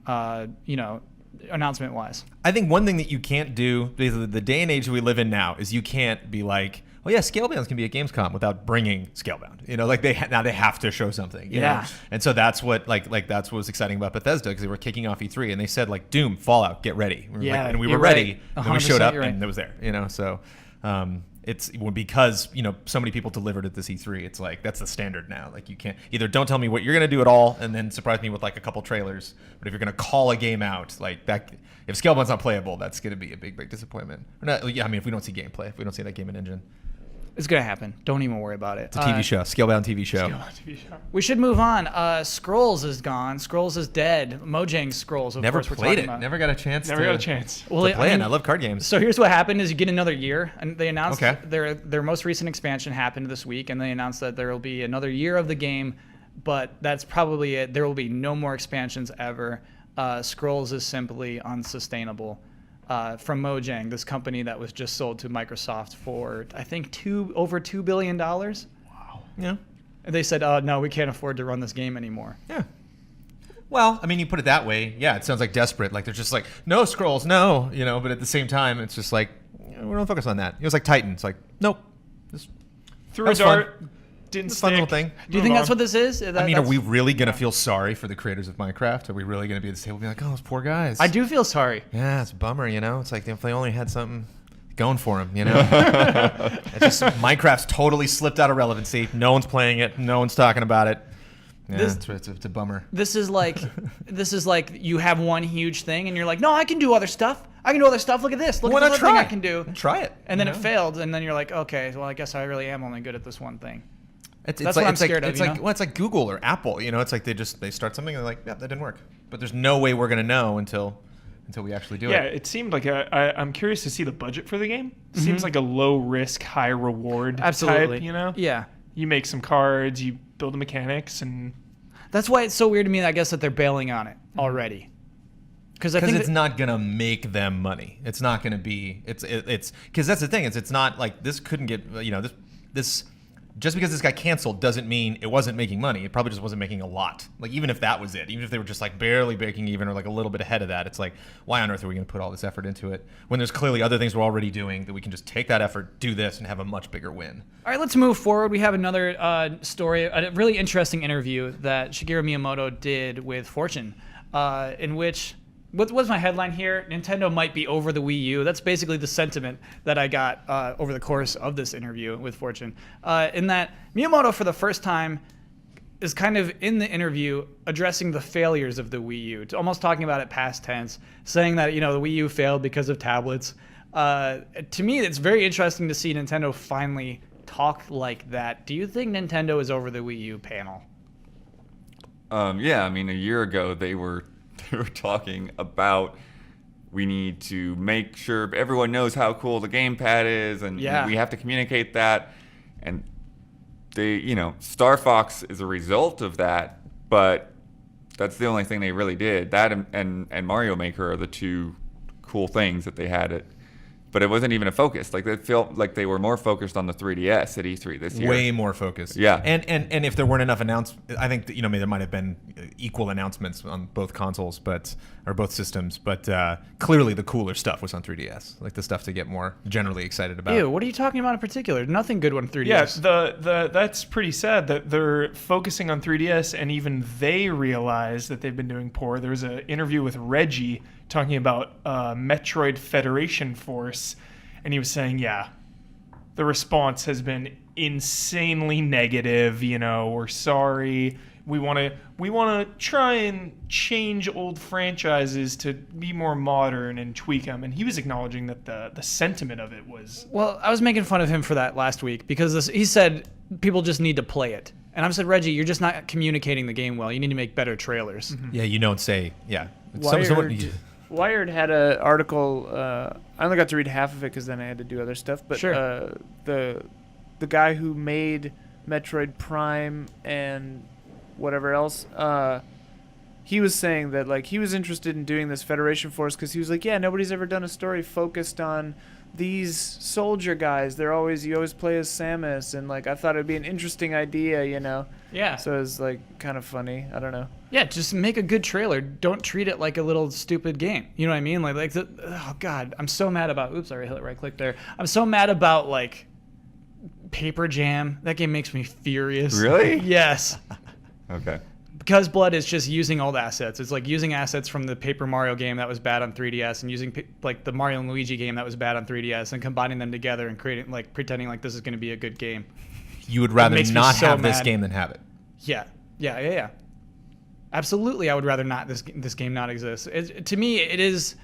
[SPEAKER 1] Announcement wise.
[SPEAKER 2] I think one thing that you can't do, because the day and age we live in now, is you can't be like, oh yeah, Scalebound can be at Gamescom without bringing Scalebound. Like now they have to show something. you
[SPEAKER 1] Yeah.
[SPEAKER 2] know? And so that's what that's what was exciting about Bethesda, because they were kicking off E3 and they said like, Doom, Fallout, get ready. We were
[SPEAKER 1] Yeah,
[SPEAKER 2] and we
[SPEAKER 1] you're
[SPEAKER 2] were ready.
[SPEAKER 1] right.
[SPEAKER 2] And then we showed
[SPEAKER 1] 100%
[SPEAKER 2] up
[SPEAKER 1] you're right.
[SPEAKER 2] and it was there. So. It's because so many people delivered at this E3. It's like that's the standard now. Like you can't either don't tell me what you're gonna do at all, and then surprise me with like a couple trailers. But if you're gonna call a game out like that, if Scalebound's not playable, that's gonna be a big disappointment. Or not, yeah, I mean if we don't see gameplay, if we don't see that game in engine,
[SPEAKER 1] It's gonna happen. Don't even worry about it.
[SPEAKER 2] it's a TV show, Scalebound TV show.
[SPEAKER 1] We should move on. Scrolls is gone. Scrolls is dead. Mojang Scrolls. Of
[SPEAKER 2] Never
[SPEAKER 1] course, we're
[SPEAKER 2] played
[SPEAKER 1] talking
[SPEAKER 2] it.
[SPEAKER 1] about.
[SPEAKER 2] Never got a chance.
[SPEAKER 4] Never got a chance.
[SPEAKER 1] Well,
[SPEAKER 2] to play it. I love card games.
[SPEAKER 1] So here's what happened: is you get another year, and they announced
[SPEAKER 2] Okay.
[SPEAKER 1] their most recent expansion happened this week, and they announced that there will be another year of the game, but that's probably it. There will be no more expansions ever. Scrolls is simply unsustainable. From Mojang, this company that was just sold to Microsoft for I think over $2 billion.
[SPEAKER 2] Yeah.
[SPEAKER 1] And they said, no, we can't afford to run this game anymore.
[SPEAKER 2] Yeah. Well, I mean, you put it that way, yeah, it sounds like desperate. Like they're just like, no Scrolls, no, but at the same time, it's just like, we don't focus on that. It was like Titan. It's like, nope. Just
[SPEAKER 4] Threw
[SPEAKER 2] that
[SPEAKER 4] a
[SPEAKER 2] was fun.
[SPEAKER 4] dart. Didn't
[SPEAKER 2] It's a
[SPEAKER 4] stick.
[SPEAKER 2] fun little thing.
[SPEAKER 1] Do you think that's what this is?
[SPEAKER 2] I mean, are we really going to feel sorry for the creators of Minecraft? Are we really going to be at the table and be like, oh, those poor guys?
[SPEAKER 1] I do feel sorry.
[SPEAKER 2] Yeah, it's a bummer, It's like if they only had something going for them, It's just Minecraft's totally slipped out of relevancy. No one's playing it. No one's talking about it. Yeah, it's a bummer.
[SPEAKER 1] This is like you have one huge thing and you're like, no, I can do other stuff. I can do other stuff. Look at this. Look
[SPEAKER 2] Why
[SPEAKER 1] at this
[SPEAKER 2] not
[SPEAKER 1] other thing
[SPEAKER 2] try?
[SPEAKER 1] I can do.
[SPEAKER 2] Try it.
[SPEAKER 1] And then it failed, and then you're like, okay, well, I guess I really am only good at this one thing.
[SPEAKER 2] It's
[SPEAKER 1] That's
[SPEAKER 2] like,
[SPEAKER 1] what I'm
[SPEAKER 2] it's like,
[SPEAKER 1] scared of,
[SPEAKER 2] It's
[SPEAKER 1] you
[SPEAKER 2] like,
[SPEAKER 1] know?
[SPEAKER 2] well, it's like Google or Apple. It's like they start something and they're like, yeah, that didn't work. But there's no way we're gonna know until we actually do
[SPEAKER 4] Yeah,
[SPEAKER 2] it.
[SPEAKER 4] it seemed like I'm curious to see the budget for the game. Seems like a low risk, high reward
[SPEAKER 1] Absolutely.
[SPEAKER 4] type,
[SPEAKER 1] Yeah.
[SPEAKER 4] You make some cards, you build the mechanics, and
[SPEAKER 1] That's why it's so weird to me, I guess, that they're bailing on it already. Because I
[SPEAKER 2] Because
[SPEAKER 1] think
[SPEAKER 2] it's not gonna make them money. It's not gonna be. It's because that's the thing. It's not like this couldn't get. This just because this got canceled doesn't mean it wasn't making money. It probably just wasn't making a lot. Like, even if that was it, even if they were just like barely breaking even or like a little bit ahead of that, it's like, why on earth are we going to put all this effort into it when there's clearly other things we're already doing that we can just take that effort, do this, and have a much bigger win?
[SPEAKER 1] All right, let's move forward. We have another story, a really interesting interview that Shigeru Miyamoto did with Fortune, in which, what's my headline here? Nintendo might be over the Wii U. That's basically the sentiment that I got over the course of this interview with Fortune. In that Miyamoto, for the first time, is kind of in the interview addressing the failures of the Wii U, almost talking about it past tense, saying that, the Wii U failed because of tablets. To me, it's very interesting to see Nintendo finally talk like that. Do you think Nintendo is over the Wii U panel?
[SPEAKER 3] Yeah, I mean, a year ago they were talking about we need to make sure everyone knows how cool the gamepad is, and we have to communicate that. And they, Star Fox is a result of that, but that's the only thing they really did. That and Mario Maker are the two cool things that they had but it wasn't even a focus. Like, they felt like they were more focused on the 3DS at E3 this year.
[SPEAKER 2] Way more focused.
[SPEAKER 3] Yeah.
[SPEAKER 2] And if there weren't enough announcements, I think that, there might have been equal announcements on both consoles, or both systems. But clearly the cooler stuff was on 3DS, like the stuff to get more generally excited about.
[SPEAKER 1] Ew, what are you talking about in particular? Nothing good on 3DS.
[SPEAKER 4] Yeah, that's pretty sad that they're focusing on 3DS, and even they realize that they've been doing poor. There was an interview with Reggie talking about Metroid Federation Force, and he was saying, the response has been insanely negative. We're sorry. We want to try and change old franchises to be more modern and tweak them. And he was acknowledging that the sentiment of it was...
[SPEAKER 1] Well, I was making fun of him for that last week because he said people just need to play it. And I said, Reggie, you're just not communicating the game well. You need to make better trailers.
[SPEAKER 2] Mm-hmm. Yeah, you don't say,
[SPEAKER 5] Wired had an article. I only got to read half of it because then I had to do other stuff. But
[SPEAKER 1] sure.
[SPEAKER 5] The guy who made Metroid Prime and whatever else, he was saying that he was interested in doing this Federation Force because he was like, nobody's ever done a story focused on these soldier guys. You always play as Samus, and I thought it'd be an interesting idea,
[SPEAKER 1] Yeah.
[SPEAKER 5] So it's kind of funny. I don't know.
[SPEAKER 1] Yeah, just make a good trailer. Don't treat it like a little stupid game. You know what I mean? Oh God, I'm so mad about. Oops, sorry, I hit right click there. I'm so mad about Paper Jam. That game makes me furious.
[SPEAKER 3] Really?
[SPEAKER 1] Yes.
[SPEAKER 3] Okay.
[SPEAKER 1] Because Blood is just using old assets. It's like using assets from the Paper Mario game that was bad on 3DS, and using the Mario and Luigi game that was bad on 3DS, and combining them together and creating pretending like this is going to be a good game.
[SPEAKER 2] You would rather
[SPEAKER 1] makes me
[SPEAKER 2] not
[SPEAKER 1] so
[SPEAKER 2] have this
[SPEAKER 1] mad.
[SPEAKER 2] game than have it.
[SPEAKER 1] Yeah. Absolutely, I would rather not this game not exist. To me, it is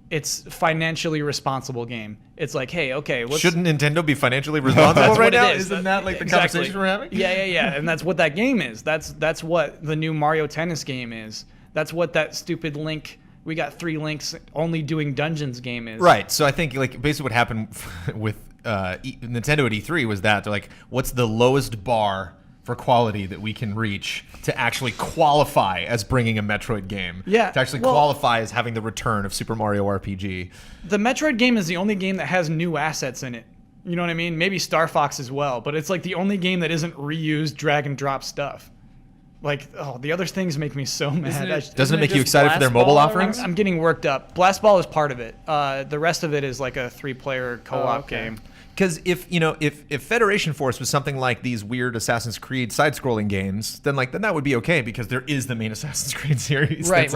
[SPEAKER 1] it's financially responsible game. It's hey, okay,
[SPEAKER 2] shouldn't Nintendo be financially responsible
[SPEAKER 1] That's
[SPEAKER 2] right
[SPEAKER 1] what it
[SPEAKER 2] now?
[SPEAKER 1] is.
[SPEAKER 2] Isn't that the
[SPEAKER 1] Exactly.
[SPEAKER 2] conversation we're having?
[SPEAKER 1] Yeah, and that's what that game is. That's what the new Mario Tennis game is. That's what that stupid Link. We got 3 Links only doing dungeons game is.
[SPEAKER 2] Right. So I think basically what happened with Nintendo at E3 was that they're what's the lowest bar for quality that we can reach to actually qualify as bringing a Metroid game.
[SPEAKER 1] Yeah,
[SPEAKER 2] To actually qualify as having the return of Super Mario RPG.
[SPEAKER 1] The Metroid game is the only game that has new assets in it. You know what I mean? Maybe Star Fox as well, but it's the only game that isn't reused drag and drop stuff. The other things make me so mad.
[SPEAKER 2] Doesn't it make you excited for their mobile offerings?
[SPEAKER 1] I'm getting worked up. Blast Ball is part of it. The rest of it is a 3-player co-op game.
[SPEAKER 2] Because if Federation Force was something like these weird Assassin's Creed side-scrolling games, then that would be okay because there is the main Assassin's Creed series that's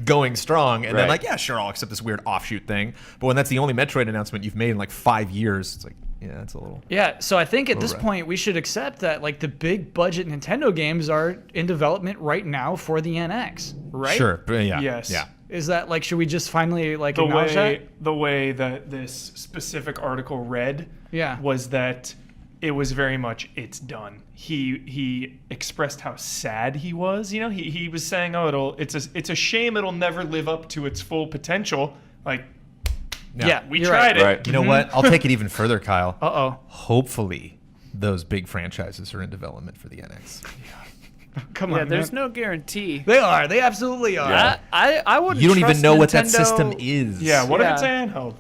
[SPEAKER 2] going strong, and then sure, I'll accept this weird offshoot thing. But when that's the only Metroid announcement you've made in 5 years, it's it's a little.
[SPEAKER 1] Yeah, so I think at this point we should accept that the big budget Nintendo games are in development right now for the NX, right?
[SPEAKER 2] Sure. Yeah.
[SPEAKER 4] Yes.
[SPEAKER 2] Yeah.
[SPEAKER 1] Is that should we just finally acknowledge that?
[SPEAKER 4] The way that this specific article read was that it was very much it's done. He expressed how sad he was. He was saying, it's a shame it'll never live up to its full potential. We tried it.
[SPEAKER 3] Right.
[SPEAKER 2] You know what? I'll take it even further, Kyle.
[SPEAKER 1] Uh-oh.
[SPEAKER 2] Hopefully, those big franchises are in development for the NX.
[SPEAKER 1] Come on,
[SPEAKER 5] there's
[SPEAKER 1] man.
[SPEAKER 5] no guarantee.
[SPEAKER 1] They are. They absolutely are.
[SPEAKER 3] Yeah.
[SPEAKER 5] I wouldn't.
[SPEAKER 2] You don't even
[SPEAKER 5] trust
[SPEAKER 2] know what that
[SPEAKER 5] Nintendo.
[SPEAKER 2] system is.
[SPEAKER 4] Yeah, what if
[SPEAKER 5] Yeah.
[SPEAKER 4] it's handheld?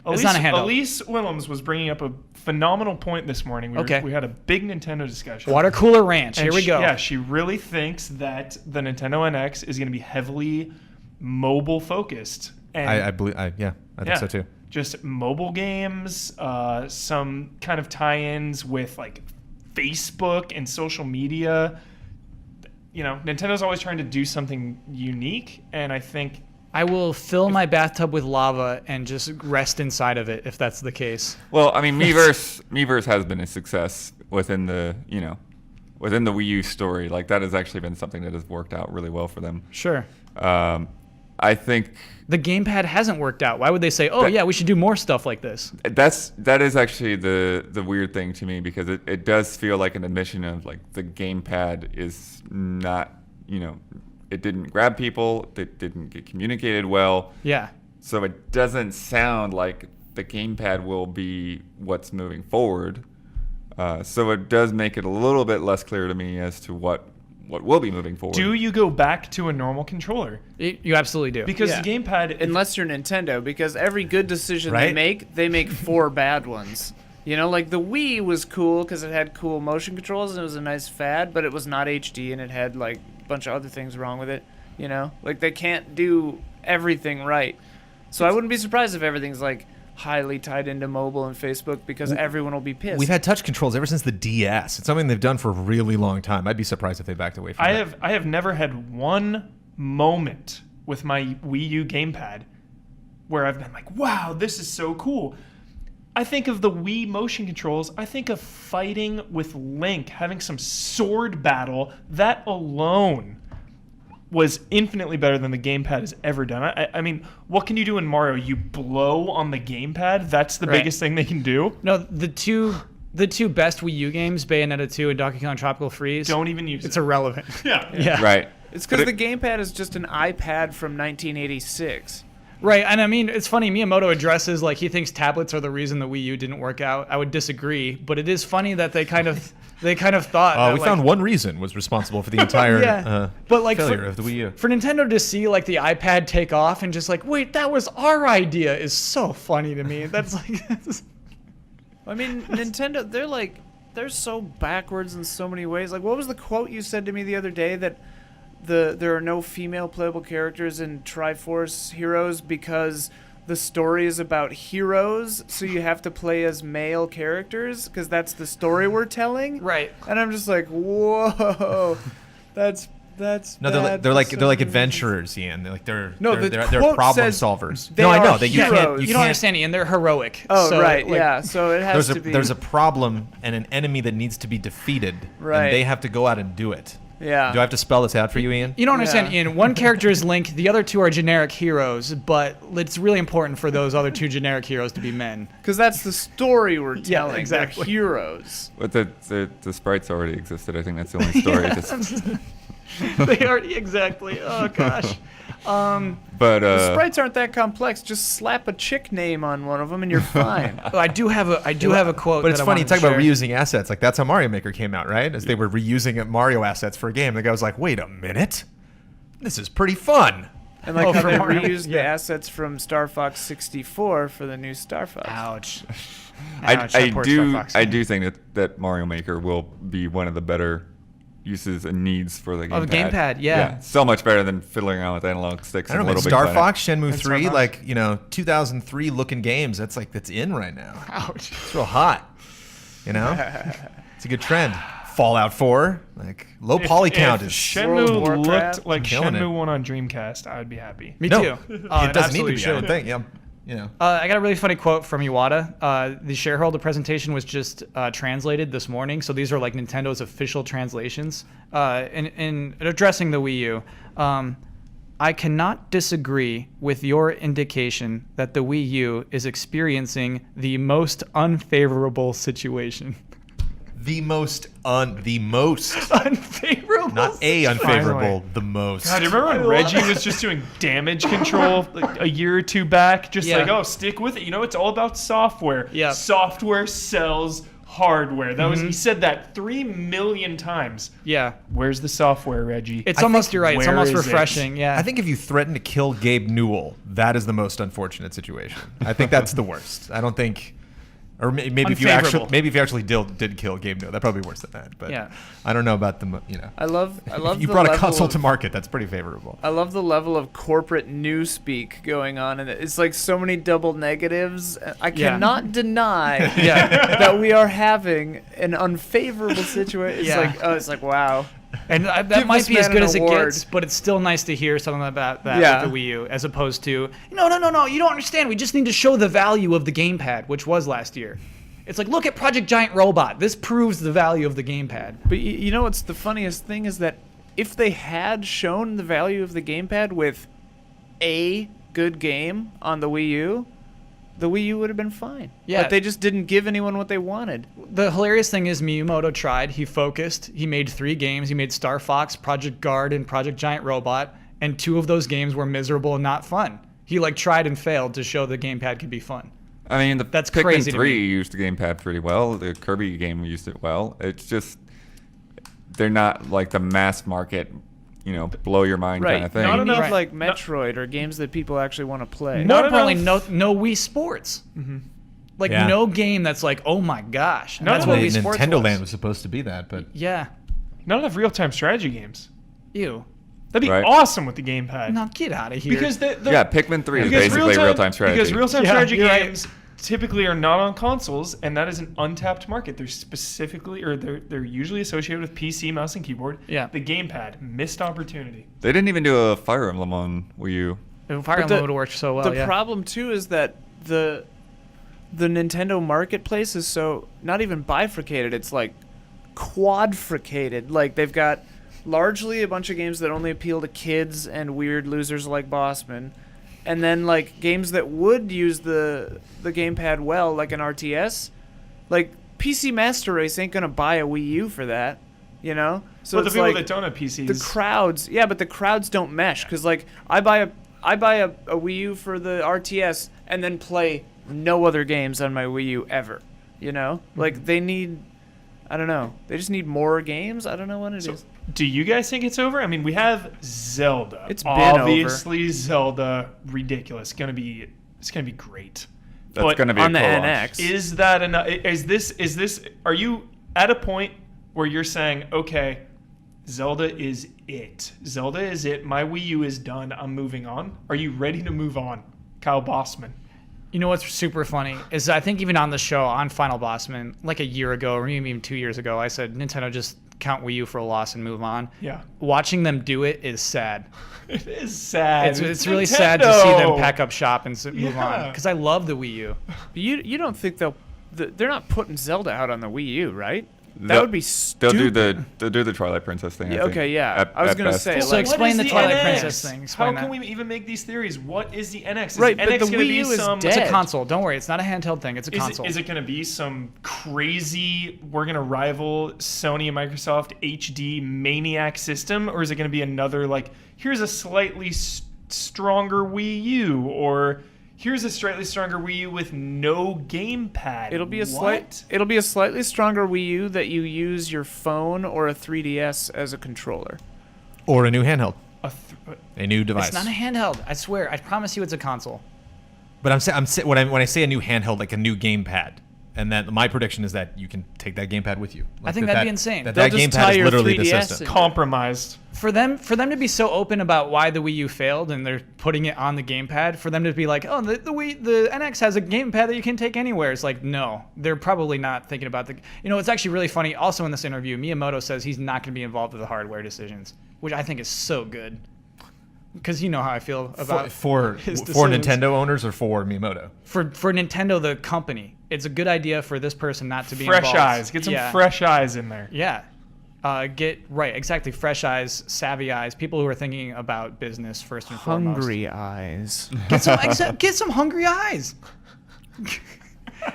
[SPEAKER 1] It's not a handheld.
[SPEAKER 4] Elise Willems was bringing up a phenomenal point this morning.
[SPEAKER 1] Okay.
[SPEAKER 4] We had a big Nintendo discussion.
[SPEAKER 1] Water cooler ranch.
[SPEAKER 4] And
[SPEAKER 1] Here we go.
[SPEAKER 4] Yeah, she really thinks that the Nintendo NX is going to be heavily mobile focused. And
[SPEAKER 2] I believe. I think so too.
[SPEAKER 4] just mobile games, some kind of tie-ins with like Facebook and social media. You know, Nintendo's always trying to do something unique, and I think
[SPEAKER 1] I will fill my bathtub with lava and just rest inside of it if that's the case.
[SPEAKER 3] Well, I mean, Miiverse has been a success within the Wii U story. Like that has actually been something that has worked out really well for them.
[SPEAKER 1] Sure.
[SPEAKER 3] I think
[SPEAKER 1] The gamepad hasn't worked out. Why would they say, "Oh yeah, we should do more stuff like this"?
[SPEAKER 3] that is actually the weird thing to me, because it does feel like an admission of like the gamepad is not, it didn't grab people, it didn't get communicated well.
[SPEAKER 1] Yeah.
[SPEAKER 3] So it doesn't sound like the gamepad will be what's moving forward. So it does make it a little bit less clear to me as to what will be moving forward.
[SPEAKER 4] do you go back to a normal controller?
[SPEAKER 1] You absolutely do.
[SPEAKER 4] Because
[SPEAKER 5] Yeah.
[SPEAKER 4] the gamepad,
[SPEAKER 5] Unless you're Nintendo, because every good decision
[SPEAKER 2] Right?
[SPEAKER 5] they make 4 bad ones. You know, like the Wii was cool because it had cool motion controls and it was a nice fad, but it was not HD and it had like a bunch of other things wrong with it. You know, like they can't do everything right. So I wouldn't be surprised if everything's like highly tied into mobile and Facebook, because everyone will be pissed.
[SPEAKER 2] We've had touch controls ever since the DS. It's something they've done for a really long time. I'd be surprised if they backed away from it.
[SPEAKER 4] I have never had one moment with my Wii U gamepad where I've been like, wow, this is so cool. I think of the Wii motion controls. I think of fighting with Link, having some sword battle. That alone was infinitely better than the gamepad has ever done. I mean, what can you do in Mario? You blow on the gamepad? That's the
[SPEAKER 1] Right.
[SPEAKER 4] biggest thing they can do?
[SPEAKER 1] No, the two best Wii U games, Bayonetta 2 and Donkey Kong Tropical Freeze.
[SPEAKER 4] Don't even use
[SPEAKER 1] It's
[SPEAKER 4] it.
[SPEAKER 1] irrelevant.
[SPEAKER 4] Yeah.
[SPEAKER 1] Yeah.
[SPEAKER 3] Right.
[SPEAKER 5] It's because
[SPEAKER 3] But
[SPEAKER 5] the gamepad is just an iPad from 1986.
[SPEAKER 1] Right, and I mean, it's funny, Miyamoto addresses, like, he thinks tablets are the reason the Wii U didn't work out. I would disagree, but it is funny that they kind of thought that,
[SPEAKER 2] We
[SPEAKER 1] like,
[SPEAKER 2] found one reason was responsible for the entire
[SPEAKER 1] but like
[SPEAKER 2] failure of the Wii U.
[SPEAKER 1] For Nintendo to see like the iPad take off and just like, wait, that was our idea is so funny to me. That's like
[SPEAKER 5] I mean, Nintendo, they're so backwards in so many ways. Like, what was the quote you said to me the other day, that there are no female playable characters in Triforce Heroes because the story is about heroes, so you have to play as male characters because that's the story we're telling?
[SPEAKER 1] right.
[SPEAKER 5] And I'm just like, whoa, that's
[SPEAKER 2] No,
[SPEAKER 5] bad
[SPEAKER 2] they're
[SPEAKER 5] for
[SPEAKER 2] like
[SPEAKER 5] so
[SPEAKER 2] they're like
[SPEAKER 5] many
[SPEAKER 2] adventurers, Ian. They're
[SPEAKER 5] No, the
[SPEAKER 2] they're
[SPEAKER 5] quote
[SPEAKER 2] problem
[SPEAKER 5] says
[SPEAKER 2] solvers.
[SPEAKER 5] they
[SPEAKER 2] No, I know
[SPEAKER 5] are
[SPEAKER 2] that you
[SPEAKER 5] heroes.
[SPEAKER 2] can't.
[SPEAKER 1] You don't understand, Ian. They're heroic.
[SPEAKER 5] Oh,
[SPEAKER 1] So,
[SPEAKER 5] right,
[SPEAKER 1] like,
[SPEAKER 5] yeah. So it has to be.
[SPEAKER 2] There's a problem and an enemy that needs to be defeated,
[SPEAKER 5] Right.
[SPEAKER 2] and they have to go out and do it.
[SPEAKER 5] yeah.
[SPEAKER 2] Do I have to spell this out for you, Ian?
[SPEAKER 1] You don't understand,
[SPEAKER 5] Yeah.
[SPEAKER 1] Ian. One character is Link. The other two are generic heroes, but it's really important for those other two generic heroes to be men.
[SPEAKER 5] Because that's the story we're telling.
[SPEAKER 1] exactly.
[SPEAKER 5] They're heroes.
[SPEAKER 3] But the sprites already existed. I think that's the only story. Just,
[SPEAKER 1] They already exactly. Oh gosh.
[SPEAKER 3] but
[SPEAKER 5] The sprites aren't that complex. Just slap a chick name on one of them and you're fine.
[SPEAKER 1] I do have a quote.
[SPEAKER 2] But it's
[SPEAKER 1] that I
[SPEAKER 2] funny, you
[SPEAKER 1] wanted
[SPEAKER 2] talk
[SPEAKER 1] to
[SPEAKER 2] about
[SPEAKER 1] share.
[SPEAKER 2] reusing assets. Like, that's how Mario Maker came out, right? As they were reusing Mario assets for a game. The guy was like, wait a minute. This is pretty fun.
[SPEAKER 5] And like
[SPEAKER 1] Oh,
[SPEAKER 5] how
[SPEAKER 1] for
[SPEAKER 5] they
[SPEAKER 1] Mario.
[SPEAKER 5] reused the
[SPEAKER 1] Yeah.
[SPEAKER 5] assets from Star Fox 64 for the new Star Fox.
[SPEAKER 1] Ouch.
[SPEAKER 3] I
[SPEAKER 1] Ouch, that poor Star Fox.
[SPEAKER 3] I do think that Mario Maker will be one of the better uses and needs for the gamepad.
[SPEAKER 1] Of the gamepad, yeah.
[SPEAKER 3] So much better than fiddling around with analog sticks.
[SPEAKER 2] I don't
[SPEAKER 3] and
[SPEAKER 2] know, man.
[SPEAKER 3] Little Big
[SPEAKER 2] Star
[SPEAKER 3] Planet.
[SPEAKER 2] Fox, Shenmue
[SPEAKER 1] And Star
[SPEAKER 2] 3,
[SPEAKER 1] Fox.
[SPEAKER 2] like, 2003 looking games. That's in right now.
[SPEAKER 1] Ouch.
[SPEAKER 2] It's real hot. It's a good trend. Fallout 4, like, low poly count
[SPEAKER 4] If
[SPEAKER 2] is.
[SPEAKER 4] Shenmue
[SPEAKER 5] World of Warcraft,
[SPEAKER 4] looked like
[SPEAKER 2] killing
[SPEAKER 4] Shenmue
[SPEAKER 2] it.
[SPEAKER 4] 1 on Dreamcast, I would be happy.
[SPEAKER 1] Me
[SPEAKER 2] No,
[SPEAKER 1] too.
[SPEAKER 2] it doesn't need to
[SPEAKER 1] absolutely
[SPEAKER 2] be, I don't
[SPEAKER 1] should.
[SPEAKER 2] think. Yeah.
[SPEAKER 1] I got a really funny quote from Iwata. The shareholder presentation was just translated this morning, so these are like Nintendo's official translations. In addressing the Wii U, I cannot disagree with your indication that the Wii U is experiencing the most unfavorable situation.
[SPEAKER 2] The most
[SPEAKER 1] Unfavorable?
[SPEAKER 2] not a unfavorable,
[SPEAKER 4] Finally.
[SPEAKER 2] the most.
[SPEAKER 4] God, do you remember when Reggie was just doing damage control like a year or two back? Just
[SPEAKER 1] Yeah.
[SPEAKER 4] like, oh, stick with it. You know, it's all about software.
[SPEAKER 1] Yeah.
[SPEAKER 4] Software sells hardware. That was he said that 3 million times.
[SPEAKER 1] Yeah.
[SPEAKER 4] Where's the software, Reggie?
[SPEAKER 1] It's almost, you're right. It's
[SPEAKER 4] where
[SPEAKER 1] almost
[SPEAKER 4] is it?
[SPEAKER 1] refreshing. Yeah.
[SPEAKER 2] I think if you threaten to kill Gabe Newell, that is the most unfortunate situation. I think that's the worst. I don't think, or maybe if you actually did kill Gabe Newell, that'd probably be worse than that. But
[SPEAKER 1] Yeah.
[SPEAKER 2] I don't know about
[SPEAKER 5] I love
[SPEAKER 2] you
[SPEAKER 5] the
[SPEAKER 2] brought a
[SPEAKER 5] level
[SPEAKER 2] console
[SPEAKER 5] of-
[SPEAKER 2] to market. That's pretty favorable.
[SPEAKER 5] I love the level of corporate newspeak going on, and it's like so many double negatives. I
[SPEAKER 1] Yeah.
[SPEAKER 5] cannot deny
[SPEAKER 1] Yeah.
[SPEAKER 5] that we are having an unfavorable situation.
[SPEAKER 1] Yeah.
[SPEAKER 5] It's like wow.
[SPEAKER 1] And that
[SPEAKER 5] Give
[SPEAKER 1] might
[SPEAKER 5] this
[SPEAKER 1] be as
[SPEAKER 5] man
[SPEAKER 1] good
[SPEAKER 5] an
[SPEAKER 1] as it
[SPEAKER 5] award.
[SPEAKER 1] gets, but it's still nice to hear something about that
[SPEAKER 5] Yeah.
[SPEAKER 1] with the Wii U, as opposed to, no, you don't understand. We just need to show the value of the gamepad, which was last year. It's like, look at Project Giant Robot. This proves the value of the gamepad.
[SPEAKER 5] But you know what's the funniest thing is that if they had shown the value of the gamepad with a good game on the Wii U, the Wii U would have been fine.
[SPEAKER 1] Yeah.
[SPEAKER 5] But they just didn't give anyone what they wanted.
[SPEAKER 1] The hilarious thing is Miyamoto tried. He focused. He made 3 games. He made Star Fox, Project Guard, and Project Giant Robot, and 2 of those games were miserable and not fun. He tried and failed to show the gamepad could be fun.
[SPEAKER 3] I mean, the
[SPEAKER 1] That's
[SPEAKER 3] Pikmin
[SPEAKER 1] crazy to
[SPEAKER 3] 3
[SPEAKER 1] me.
[SPEAKER 3] used the gamepad pretty well. The Kirby game used it well. It's just they're not like the mass market, blow your mind kind of thing.
[SPEAKER 5] Not enough
[SPEAKER 1] Right.
[SPEAKER 5] like Metroid or games that people actually want to play.
[SPEAKER 1] More
[SPEAKER 4] Not
[SPEAKER 1] importantly,
[SPEAKER 4] enough-
[SPEAKER 1] no Wii Sports. Like,
[SPEAKER 2] Yeah.
[SPEAKER 1] no game that's like, oh my gosh. And
[SPEAKER 4] Not
[SPEAKER 1] that's
[SPEAKER 4] enough-
[SPEAKER 1] what Wii Sports
[SPEAKER 2] Nintendo
[SPEAKER 1] was.
[SPEAKER 2] Land was supposed to be that, but
[SPEAKER 1] Yeah.
[SPEAKER 4] Not enough real-time strategy games.
[SPEAKER 1] Ew.
[SPEAKER 4] That'd be
[SPEAKER 3] Right.
[SPEAKER 4] awesome with the gamepad.
[SPEAKER 1] No, get out of here.
[SPEAKER 4] Because
[SPEAKER 3] Yeah, Pikmin 3 is
[SPEAKER 4] because
[SPEAKER 3] basically real-time strategy.
[SPEAKER 4] Because real-time
[SPEAKER 1] Yeah,
[SPEAKER 4] strategy
[SPEAKER 1] you're right.
[SPEAKER 4] games typically are not on consoles, and that is an untapped market. They're specifically, or they're usually associated with PC, mouse, and keyboard.
[SPEAKER 1] Yeah.
[SPEAKER 4] The gamepad, missed opportunity.
[SPEAKER 3] They didn't even do a Fire Emblem on Wii U.
[SPEAKER 1] Fire
[SPEAKER 5] But
[SPEAKER 1] Emblem would have worked so well.
[SPEAKER 5] the
[SPEAKER 1] Yeah.
[SPEAKER 5] problem too is that the Nintendo marketplace is so not even bifurcated, it's like quadricated. Like they've got largely a bunch of games that only appeal to kids and weird losers like Bossman, and then like games that would use the gamepad well, like an RTS. Like PC Master Race ain't gonna buy a Wii U for that, So
[SPEAKER 4] But the
[SPEAKER 5] it's
[SPEAKER 4] people
[SPEAKER 5] like
[SPEAKER 4] that don't have PCs,
[SPEAKER 5] the crowds, but the crowds don't mesh because like I buy a Wii U for the RTS and then play no other games on my Wii U ever. Like they need, I don't know, they just need more games. I don't know what it is.
[SPEAKER 4] do you guys think it's over? I mean, we have Zelda.
[SPEAKER 5] It's been over.
[SPEAKER 4] obviously Zelda, ridiculous. It's gonna be great.
[SPEAKER 3] That's
[SPEAKER 4] But
[SPEAKER 3] going to be
[SPEAKER 5] on
[SPEAKER 3] a
[SPEAKER 5] the
[SPEAKER 3] cool launch.
[SPEAKER 5] NX.
[SPEAKER 4] Is that enough? Is this? Are you at a point where you're saying, okay, Zelda is it. Zelda is it. My Wii U is done. I'm moving on. Are you ready to move on, Kyle Bossman?
[SPEAKER 1] You know what's super funny is I think even on the show on Final Bossman, like a year ago or maybe even 2 years ago, I said Nintendo just count Wii U for a loss and move on.
[SPEAKER 4] Yeah.
[SPEAKER 1] Watching them do it is sad.
[SPEAKER 4] It is sad.
[SPEAKER 1] It's really sad to see them
[SPEAKER 4] Nintendo.
[SPEAKER 1] pack up shop and move on
[SPEAKER 4] Yeah.
[SPEAKER 1] because I love the Wii U.
[SPEAKER 5] But you don't think they're not putting Zelda out on the Wii U, right? That
[SPEAKER 3] They'll-
[SPEAKER 5] would be
[SPEAKER 3] They'll
[SPEAKER 5] stupid.
[SPEAKER 3] do the Twilight Princess thing. I
[SPEAKER 5] Yeah,
[SPEAKER 3] think,
[SPEAKER 5] okay, yeah.
[SPEAKER 3] at-
[SPEAKER 5] I was
[SPEAKER 3] at
[SPEAKER 5] gonna
[SPEAKER 3] best.
[SPEAKER 5] say,
[SPEAKER 1] So
[SPEAKER 4] What
[SPEAKER 1] explain
[SPEAKER 4] is
[SPEAKER 1] the Twilight
[SPEAKER 4] NX?
[SPEAKER 1] Princess thing. Explain
[SPEAKER 4] How can
[SPEAKER 1] that.
[SPEAKER 4] we even make these theories? What is the NX? Is
[SPEAKER 5] Right,
[SPEAKER 4] the
[SPEAKER 5] but
[SPEAKER 4] NX
[SPEAKER 5] the
[SPEAKER 4] gonna
[SPEAKER 5] Wii
[SPEAKER 4] be
[SPEAKER 5] U is
[SPEAKER 4] some?
[SPEAKER 1] It's a
[SPEAKER 5] dead.
[SPEAKER 1] console. Don't worry, it's not a handheld thing. It's a console.
[SPEAKER 4] Is it going to be some crazy, we're going to rival Sony and Microsoft HD maniac system? Or is it going to be another, like, here's a slightly stronger Wii U? Or here's a slightly stronger Wii U with no gamepad?
[SPEAKER 5] It'll be a
[SPEAKER 4] What?
[SPEAKER 5] it'll be a slightly stronger Wii U that you use your phone or a 3DS as a controller.
[SPEAKER 2] or a new handheld,
[SPEAKER 4] A
[SPEAKER 2] a new device.
[SPEAKER 1] It's not a handheld. I swear. I promise you, it's a console.
[SPEAKER 2] But when I say a new handheld, like a new gamepad, and that my prediction is that you can take that gamepad with you.
[SPEAKER 1] I think that'd be insane.
[SPEAKER 2] That
[SPEAKER 5] They'll just
[SPEAKER 2] gamepad
[SPEAKER 5] tie
[SPEAKER 2] is
[SPEAKER 5] your
[SPEAKER 2] literally the
[SPEAKER 5] 3DS
[SPEAKER 2] system.
[SPEAKER 5] in.
[SPEAKER 4] compromised.
[SPEAKER 1] For them to be so open about why the Wii U failed and they're putting it on the gamepad, for them to be like, oh, the NX has a gamepad that you can take anywhere. It's like, no, they're probably not thinking about the. It's actually really funny. Also in this interview, Miyamoto says he's not going to be involved with the hardware decisions, which I think is so good. Because you know how I feel about
[SPEAKER 2] for
[SPEAKER 1] his
[SPEAKER 2] for
[SPEAKER 1] decisions.
[SPEAKER 2] Nintendo owners or for Miyamoto.
[SPEAKER 1] For Nintendo, the company, it's a good idea for this person not to be
[SPEAKER 4] Fresh
[SPEAKER 1] involved.
[SPEAKER 4] eyes. Get some
[SPEAKER 1] Yeah.
[SPEAKER 4] fresh eyes in there.
[SPEAKER 1] Yeah. Exactly. Fresh eyes, savvy eyes, people who are thinking about business first and foremost.
[SPEAKER 5] Hungry eyes.
[SPEAKER 1] Get some hungry eyes.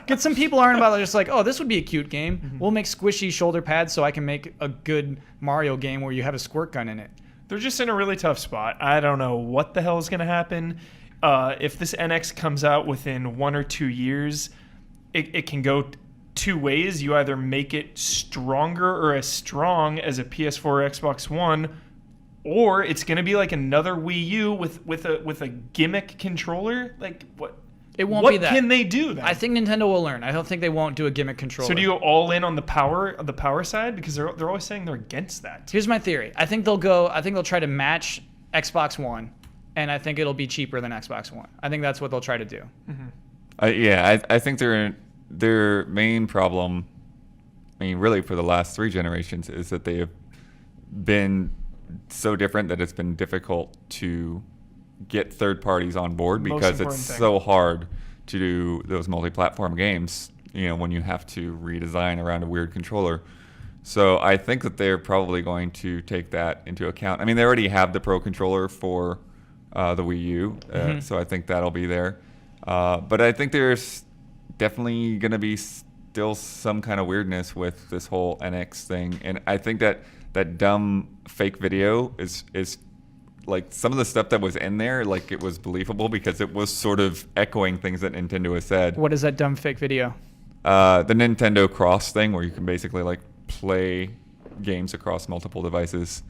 [SPEAKER 1] Get some people who aren't about just like, oh, this would be a cute game. We'll make squishy shoulder pads so I can make a good Mario game where you have a squirt gun in it.
[SPEAKER 4] They're just in a really tough spot. I don't know what the hell is going to happen. If this NX comes out within 1 or 2 years, it can go two ways. You either make it stronger or as strong as a PS4 or Xbox One, or it's going to be like another Wii U with a gimmick controller. Like what?
[SPEAKER 1] It won't
[SPEAKER 4] what
[SPEAKER 1] be that.
[SPEAKER 4] can they do then?
[SPEAKER 1] I think Nintendo will learn. I don't think they won't do a gimmick controller.
[SPEAKER 4] So do you go all in on the power side, because they're always saying they're against that?
[SPEAKER 1] Here's my theory. I think they'll try to match Xbox One, and I think it'll be cheaper than Xbox One. I think that's what they'll try to do.
[SPEAKER 3] I think their main problem, I mean, really for the last 3 generations, is that they have been so different that it's been difficult to get third parties on board,
[SPEAKER 4] Most
[SPEAKER 3] because it's
[SPEAKER 4] important thing.
[SPEAKER 3] so hard to do those multi-platform games, when you have to redesign around a weird controller. So I think that they're probably going to take that into account. I mean, they already have the Pro Controller for the Wii U, so I think that'll be there. But I think there's definitely going to be still some kind of weirdness with this whole NX thing. And I think that dumb fake video is like, some of the stuff that was in there, like, it was believable because it was sort of echoing things that Nintendo has said.
[SPEAKER 1] What is that dumb fake video?
[SPEAKER 3] The Nintendo Cross thing, where you can basically like play games across multiple devices.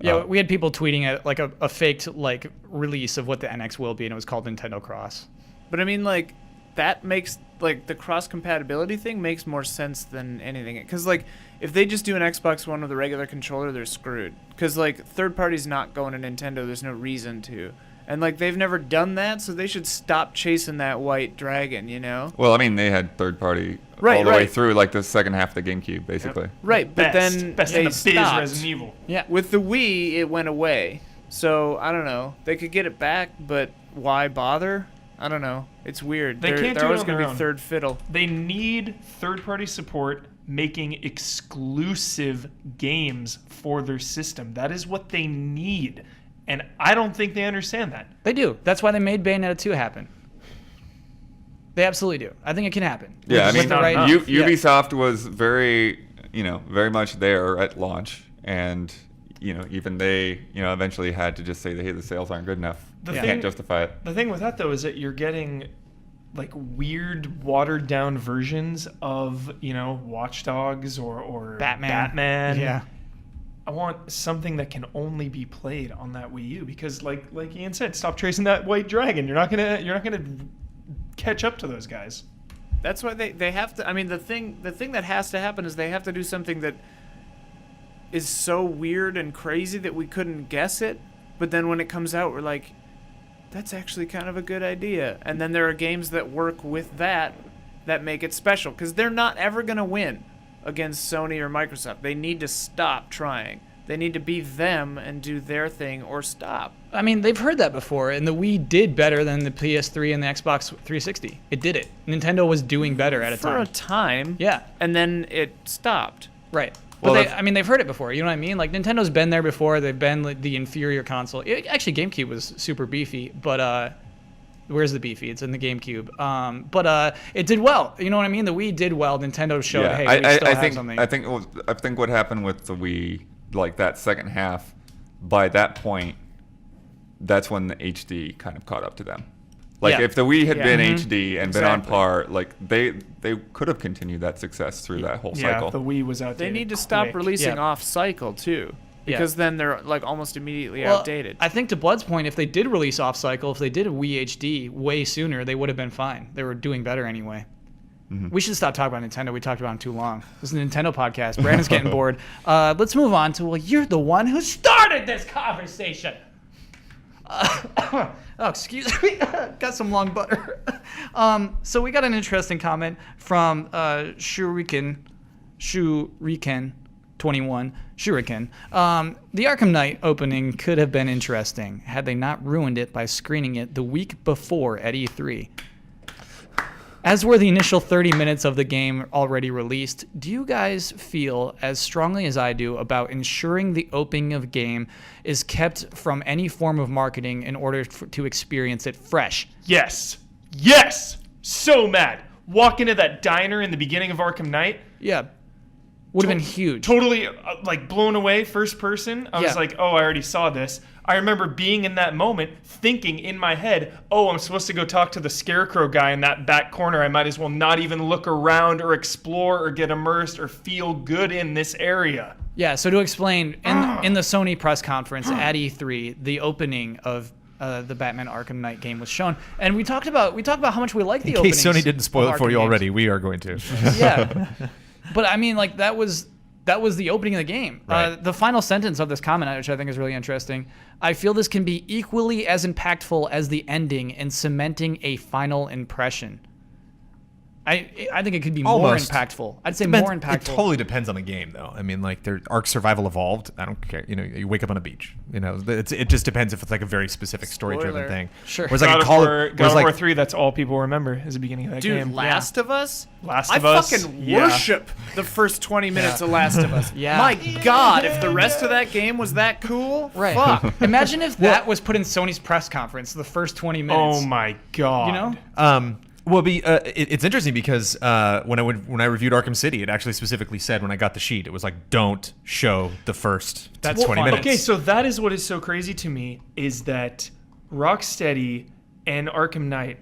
[SPEAKER 1] Yeah, we had people tweeting like a faked like release of what the NX will be, and it was called Nintendo Cross.
[SPEAKER 5] But I mean, like, that makes, like, the cross-compatibility thing makes more sense than anything. Because, like, if they just do an Xbox One with a regular controller, they're screwed. Because, like, third party's not going to Nintendo. There's no reason to. And, like, they've never done that, so they should stop chasing that white dragon, you know?
[SPEAKER 3] Well, I mean, they had third party
[SPEAKER 5] Right,
[SPEAKER 3] all the way
[SPEAKER 5] right.
[SPEAKER 3] through, like, the second half of the GameCube, basically.
[SPEAKER 5] Right, but then
[SPEAKER 4] best
[SPEAKER 5] they
[SPEAKER 4] in the biz,
[SPEAKER 5] stopped.
[SPEAKER 4] Resident Evil.
[SPEAKER 1] Yeah.
[SPEAKER 5] With the Wii, it went away. So, I don't know. They could get it back, but why bother? I don't know. It's weird.
[SPEAKER 4] They can't do
[SPEAKER 5] they're
[SPEAKER 4] it
[SPEAKER 5] always
[SPEAKER 4] on
[SPEAKER 5] going
[SPEAKER 4] their
[SPEAKER 5] to be
[SPEAKER 4] own.
[SPEAKER 5] third fiddle.
[SPEAKER 4] They need third-party support making exclusive games for their system. That is what they need. And I don't think they understand that.
[SPEAKER 1] They do. That's why they made Bayonetta 2 happen. They absolutely do. I think it can happen.
[SPEAKER 3] Yeah, I
[SPEAKER 1] With
[SPEAKER 3] mean,
[SPEAKER 1] the right-
[SPEAKER 4] not enough.
[SPEAKER 1] Yeah.
[SPEAKER 3] Ubisoft was very much there at launch, and even they, eventually had to just say that, hey, the sales aren't good enough.
[SPEAKER 4] The
[SPEAKER 3] You
[SPEAKER 4] thing-
[SPEAKER 3] can't justify it.
[SPEAKER 4] The thing with that, though, is that you're getting like weird, watered-down versions of, Watch Dogs or
[SPEAKER 1] Batman. Yeah.
[SPEAKER 4] I want something that can only be played on that Wii U, because, like Ian said, stop chasing that white dragon. You're not gonna catch up to those guys.
[SPEAKER 5] That's why they have to. I mean, the thing that has to happen is they have to do something that is so weird and crazy that we couldn't guess it. But then when it comes out, we're like, that's actually kind of a good idea. And then there are games that work with that make it special, because they're not ever going to win against Sony or Microsoft. They need to stop trying. They need to be them and do their thing, or stop.
[SPEAKER 1] I mean, they've heard that before, and the Wii did better than the PS3 and the Xbox 360. It did it. Nintendo was doing better at a
[SPEAKER 5] For
[SPEAKER 1] time.
[SPEAKER 5] a time.
[SPEAKER 1] Yeah,
[SPEAKER 5] And then it stopped.
[SPEAKER 1] right. But
[SPEAKER 3] Well,
[SPEAKER 1] they've heard it before. You know what I mean? Like, Nintendo's been there before. They've been like, the inferior console. Actually, GameCube was super beefy, but where's the beefy? It's in the GameCube. But it did well. You know what I mean? The Wii did well. Nintendo showed, hey, we still have something.
[SPEAKER 3] I think what happened with the Wii, like that second half, by that point, that's when the HD kind of caught up to them. Like,
[SPEAKER 1] Yeah.
[SPEAKER 3] if the Wii had been
[SPEAKER 5] Mhm.
[SPEAKER 3] HD and been on
[SPEAKER 5] Exactly.
[SPEAKER 3] par, like they could have continued that success through that whole
[SPEAKER 4] Yeah,
[SPEAKER 3] cycle.
[SPEAKER 4] the Wii was out.
[SPEAKER 5] They need to stop releasing
[SPEAKER 1] Yeah.
[SPEAKER 5] off cycle too, because then they're like almost immediately
[SPEAKER 1] Well,
[SPEAKER 5] outdated.
[SPEAKER 1] I think to Blood's point, if they did release off cycle, if they did a Wii HD way sooner, they would have been fine. They were doing better anyway. We should stop talking about Nintendo. We talked about them too long. This is a Nintendo podcast. Brandon's getting bored. Let's move on to, well, you're the one who started this conversation. Oh, excuse me. Got some long butter. So we got an interesting comment from Shuriken 21. Shuriken. The Arkham Knight opening could have been interesting had they not ruined it by screening it the week before at E3. As were the initial 30 minutes of the game already released, do you guys feel as strongly as I do about ensuring the opening of game is kept from any form of marketing in order to experience it fresh?
[SPEAKER 4] Yes. So mad. Walk into that diner in the beginning of Arkham Knight.
[SPEAKER 1] Yeah. Would have been huge.
[SPEAKER 4] Totally like blown away, first person. I was
[SPEAKER 1] Yeah.
[SPEAKER 4] like, oh, I already saw this. I remember being in that moment thinking in my head, oh, I'm supposed to go talk to the Scarecrow guy in that back corner. I might as well not even look around or explore or get immersed or feel good in this area.
[SPEAKER 1] Yeah, so to explain, in the Sony press conference at E3, the opening of the Batman Arkham Knight game was shown, and we talked about how much we like the
[SPEAKER 2] In
[SPEAKER 1] openings.
[SPEAKER 2] case Sony didn't spoil
[SPEAKER 1] of
[SPEAKER 2] it for
[SPEAKER 1] Arkham
[SPEAKER 2] you
[SPEAKER 1] games.
[SPEAKER 2] already, we are going to.
[SPEAKER 1] Yeah, but I mean, like that was the opening of the game.
[SPEAKER 2] Right.
[SPEAKER 1] The final sentence of this comment, which I think is really interesting. I feel this can be equally as impactful as the ending in cementing a final impression. I think it could be
[SPEAKER 2] Almost.
[SPEAKER 1] more impactful. I'd say
[SPEAKER 2] Depends-
[SPEAKER 1] more impactful.
[SPEAKER 2] It totally depends on the game, though. I mean, like, their Ark Survival Evolved. I don't care. You know, you wake up on a beach. You know, it just depends if it's like a very specific story-driven
[SPEAKER 5] Spoiler.
[SPEAKER 2] thing.
[SPEAKER 1] Sure.
[SPEAKER 2] Whereas like
[SPEAKER 4] God
[SPEAKER 2] a
[SPEAKER 4] of
[SPEAKER 2] Call
[SPEAKER 4] War,
[SPEAKER 2] of,
[SPEAKER 4] God
[SPEAKER 2] whereas
[SPEAKER 4] of
[SPEAKER 2] like
[SPEAKER 4] War 3, that's all people remember is the beginning of that
[SPEAKER 5] Dude,
[SPEAKER 4] game.
[SPEAKER 5] Last of Us?
[SPEAKER 4] Last
[SPEAKER 5] I
[SPEAKER 4] of Us,
[SPEAKER 5] fucking
[SPEAKER 4] yeah.
[SPEAKER 5] worship the first 20 minutes of Last of Us.
[SPEAKER 1] Yeah.
[SPEAKER 5] My God, if the rest of that game was that cool,
[SPEAKER 1] Right.
[SPEAKER 5] fuck.
[SPEAKER 1] Imagine if that was put in Sony's press conference, the first 20 minutes.
[SPEAKER 4] Oh my God.
[SPEAKER 1] You know?
[SPEAKER 2] Well, it's interesting because when I reviewed Arkham City, it actually specifically said when I got the sheet, it was like, don't show the first
[SPEAKER 1] That's
[SPEAKER 2] 20
[SPEAKER 1] fun.
[SPEAKER 2] minutes.
[SPEAKER 4] Okay, so that is what is so crazy to me is that Rocksteady and Arkham Knight,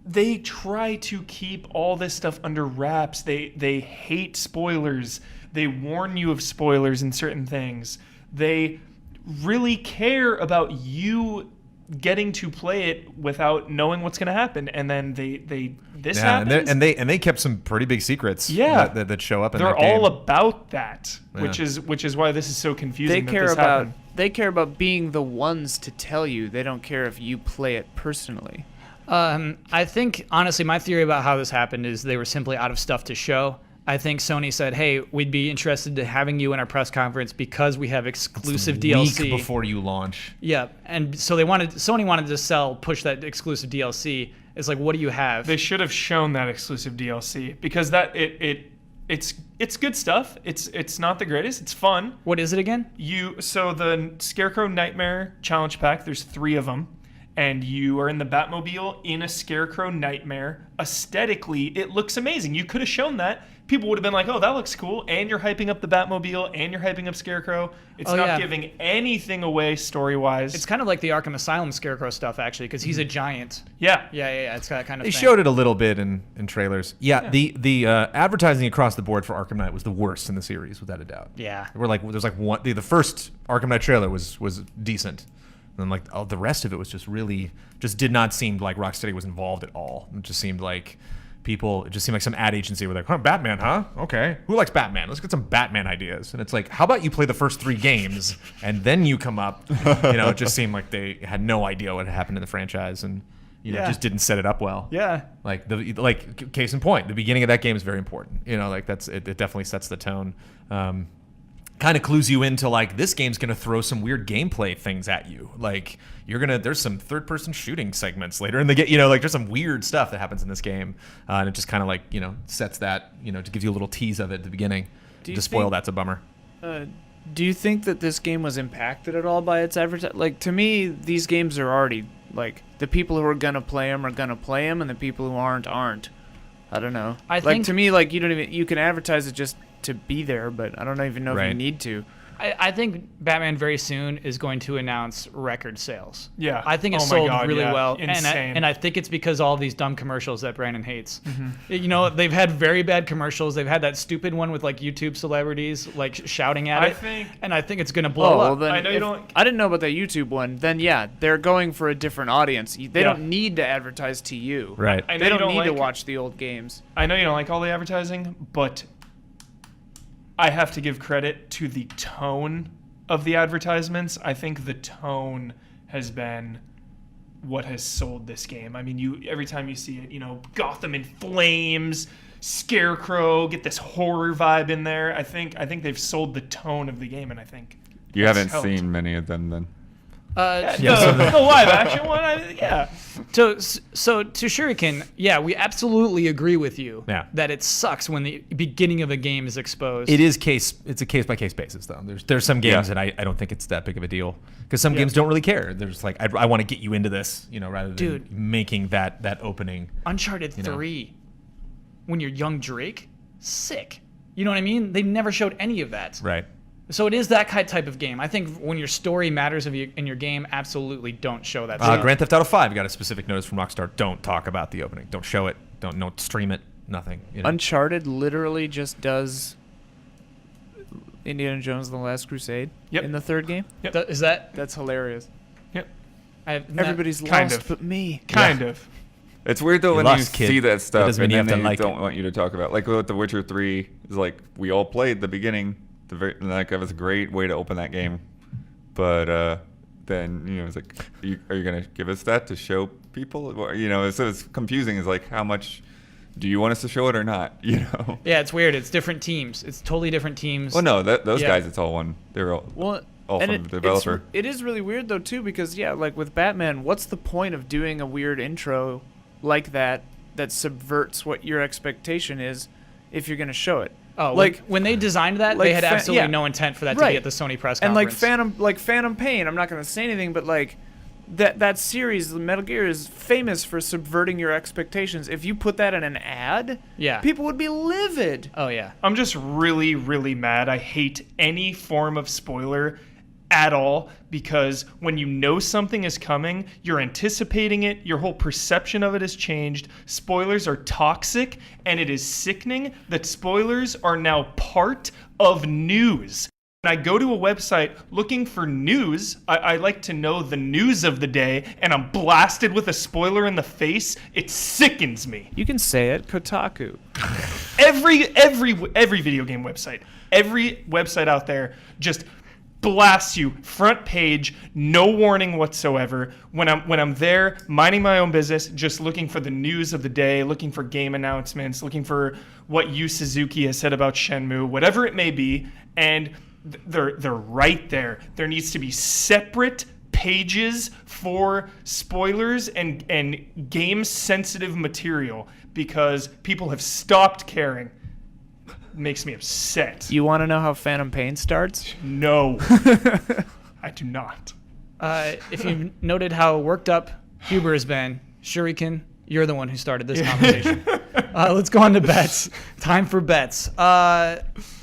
[SPEAKER 4] they try to keep all this stuff under wraps. They hate spoilers. They warn you of spoilers in certain things. They really care about you getting to play it without knowing what's going to happen, and then this
[SPEAKER 2] Yeah,
[SPEAKER 4] happens.
[SPEAKER 2] and they kept some pretty big secrets.
[SPEAKER 4] Yeah.
[SPEAKER 2] that show up in
[SPEAKER 4] They're
[SPEAKER 2] that game.
[SPEAKER 4] all about that, which
[SPEAKER 2] Yeah.
[SPEAKER 4] is why this is so confusing.
[SPEAKER 5] They
[SPEAKER 4] that
[SPEAKER 5] care
[SPEAKER 4] this
[SPEAKER 5] about
[SPEAKER 4] happened.
[SPEAKER 5] being the ones to tell you. They don't care if you play it personally.
[SPEAKER 1] I think, honestly, my theory about how this happened is they were simply out of stuff to show. I think Sony said, hey, we'd be interested in having you in our press conference because we have exclusive DLC.
[SPEAKER 2] Week before you launch.
[SPEAKER 1] Yeah, and so Sony wanted to push that exclusive DLC. It's like, what do you have?
[SPEAKER 4] They should have shown that exclusive DLC because it's good stuff. It's not the greatest. It's fun.
[SPEAKER 1] What is it again?
[SPEAKER 4] So the Scarecrow Nightmare Challenge Pack, there's 3 of them, and you are in the Batmobile in a Scarecrow Nightmare. Aesthetically, it looks amazing. You could have shown that. People would have been like, oh, that looks cool. And you're hyping up the Batmobile, and you're hyping up Scarecrow. It's
[SPEAKER 1] Oh,
[SPEAKER 4] not
[SPEAKER 1] yeah.
[SPEAKER 4] giving anything away story-wise.
[SPEAKER 1] It's kind of like the Arkham Asylum Scarecrow stuff, actually, because he's a giant.
[SPEAKER 4] yeah.
[SPEAKER 1] Yeah, it's that kind of
[SPEAKER 2] They
[SPEAKER 1] thing.
[SPEAKER 2] showed it a little bit in trailers. Yeah, the advertising across the board for Arkham Knight was the worst in the series, without a doubt.
[SPEAKER 1] Yeah.
[SPEAKER 2] There's like one. The first Arkham Knight trailer was decent, and like the rest of it was just did not seem like Rocksteady was involved at all. It just seemed like it just seemed like some ad agency were like, huh, Batman, huh? Okay. Who likes Batman? Let's get some Batman ideas. And it's like, how about you play the first 3 games and then you come up? It just seemed like they had no idea what had happened in the franchise and
[SPEAKER 1] Yeah.
[SPEAKER 2] just didn't set it up well.
[SPEAKER 1] Yeah.
[SPEAKER 2] Like case in point, the beginning of that game is very important. It definitely sets the tone. Kind of clues you into like this game's gonna throw some weird gameplay things at you. Like there's some third-person shooting segments later in the game. There's some weird stuff that happens in this game, and it just kind of sets that. To give you a little tease of it at the beginning.
[SPEAKER 5] Do you
[SPEAKER 2] To spoil
[SPEAKER 5] think-
[SPEAKER 2] that's a bummer.
[SPEAKER 5] Do you think that this game was impacted at all by its advertising? Like, to me, these games are already, like, the people who are going to play them are going to play them, and the people who aren't. I don't know.
[SPEAKER 1] I
[SPEAKER 5] like,
[SPEAKER 1] think-
[SPEAKER 5] to me, like, you can advertise it just to be there, but I don't even know if
[SPEAKER 2] Right.
[SPEAKER 5] you need to.
[SPEAKER 1] I think Batman very soon is going to announce record sales.
[SPEAKER 4] Yeah.
[SPEAKER 1] I think it
[SPEAKER 4] Oh my
[SPEAKER 1] sold
[SPEAKER 4] God,
[SPEAKER 1] really
[SPEAKER 4] yeah.
[SPEAKER 1] well.
[SPEAKER 4] Insane.
[SPEAKER 1] And I think it's because all these dumb commercials that Brandon hates. They've had very bad commercials. They've had that stupid one with like YouTube celebrities like shouting at it. And I think it's going to blow
[SPEAKER 5] Well,
[SPEAKER 1] up.
[SPEAKER 5] then
[SPEAKER 4] I know you
[SPEAKER 5] if-
[SPEAKER 4] don't-
[SPEAKER 5] I didn't know about that YouTube one. Then yeah, they're going for a different audience. They
[SPEAKER 4] Yeah.
[SPEAKER 5] don't need to advertise to you.
[SPEAKER 2] Right.
[SPEAKER 4] I know
[SPEAKER 5] They
[SPEAKER 4] you
[SPEAKER 5] don't need to
[SPEAKER 4] like-
[SPEAKER 5] watch the old games.
[SPEAKER 4] I know you don't like all the advertising, but I have to give credit to the tone of the advertisements. I think the tone has been what has sold this game. I mean, every time you see it, Gotham in flames, Scarecrow, get this horror vibe in there. I think they've sold the tone of the game, and I think
[SPEAKER 3] You
[SPEAKER 4] that's
[SPEAKER 3] haven't
[SPEAKER 4] helped.
[SPEAKER 3] seen many of them then.
[SPEAKER 4] The live action one. Yeah.
[SPEAKER 1] So to Shuriken, yeah, we absolutely agree with you
[SPEAKER 2] Yeah.
[SPEAKER 1] that it sucks when the beginning of a game is exposed.
[SPEAKER 2] It's a case by case basis though. There's some games
[SPEAKER 3] Yeah.
[SPEAKER 2] that I don't think it's that big of a deal because some games don't really care. There's like I want to get you into this, rather than
[SPEAKER 1] Dude.
[SPEAKER 2] making that opening.
[SPEAKER 1] Uncharted
[SPEAKER 2] know.
[SPEAKER 1] 3, when you're young Drake, sick. You know what I mean? They never showed any of that.
[SPEAKER 2] Right.
[SPEAKER 1] So it is that type of game. I think when your story matters in your game, absolutely don't show that.
[SPEAKER 2] Grand Theft Auto 5 got a specific notice from Rockstar. Don't talk about the opening. Don't show it. Don't stream it. Nothing. You know?
[SPEAKER 5] Uncharted literally just does Indiana Jones and the Last Crusade
[SPEAKER 4] Yep.
[SPEAKER 5] in the third game.
[SPEAKER 1] Is that?
[SPEAKER 5] That's hilarious.
[SPEAKER 4] Yep.
[SPEAKER 5] Everybody's
[SPEAKER 4] kind
[SPEAKER 5] lost
[SPEAKER 4] of.
[SPEAKER 5] but me.
[SPEAKER 4] Kind of.
[SPEAKER 3] It's weird though
[SPEAKER 2] You
[SPEAKER 3] when
[SPEAKER 2] lost,
[SPEAKER 3] you
[SPEAKER 2] kid.
[SPEAKER 3] see that
[SPEAKER 2] That
[SPEAKER 3] stuff
[SPEAKER 2] doesn't
[SPEAKER 3] and
[SPEAKER 2] mean you
[SPEAKER 3] then
[SPEAKER 2] have to
[SPEAKER 3] they
[SPEAKER 2] like
[SPEAKER 3] don't
[SPEAKER 2] it.
[SPEAKER 3] want you to talk about. Like with The Witcher 3, is like we all played the beginning. That was a great way to open that game, but then it's like, are you gonna give us that to show people? So it's confusing. It's like, how much do you want us to show it or not?
[SPEAKER 1] Yeah, it's weird. It's different teams. It's totally different teams.
[SPEAKER 3] Well, no, those
[SPEAKER 1] Yeah.
[SPEAKER 3] guys, it's all one. They're all
[SPEAKER 5] Well,
[SPEAKER 3] all
[SPEAKER 5] and
[SPEAKER 3] from the developer.
[SPEAKER 5] it is really weird though too, because like with Batman, what's the point of doing a weird intro like that subverts what your expectation is if you're gonna show it?
[SPEAKER 1] Oh,
[SPEAKER 5] like
[SPEAKER 1] when they designed that,
[SPEAKER 5] like
[SPEAKER 1] they had absolutely
[SPEAKER 5] yeah.
[SPEAKER 1] no intent for that to
[SPEAKER 5] Right.
[SPEAKER 1] be at the Sony press
[SPEAKER 5] and
[SPEAKER 1] conference.
[SPEAKER 5] like Phantom Pain, I'm not gonna say anything, but like that series, Metal Gear, is famous for subverting your expectations. If you put that in an ad,
[SPEAKER 1] Yeah.
[SPEAKER 5] people would be livid.
[SPEAKER 1] Oh yeah.
[SPEAKER 4] I'm just really, really mad. I hate any form of spoiler at all, because when you know something is coming, you're anticipating it, your whole perception of it has changed. Spoilers are toxic, and it is sickening that spoilers are now part of news. When I go to a website looking for news, I like to know the news of the day, and I'm blasted with a spoiler in the face. It sickens me.
[SPEAKER 5] You can say it, Kotaku.
[SPEAKER 4] Every video game website, every website out there just blasts you front page, no warning whatsoever. When I'm there minding my own business, just looking for the news of the day, looking for game announcements, looking for what Yu Suzuki has said about Shenmue, whatever it may be, and they're right there. There needs to be separate pages for spoilers and game sensitive material, because people have stopped caring. Makes me upset.
[SPEAKER 5] You want to know how Phantom Pain starts?
[SPEAKER 4] No. I do not.
[SPEAKER 1] If you've noted how worked up Huber has been, Shuriken, you're the one who started this conversation. Let's go on to bets. Time for bets.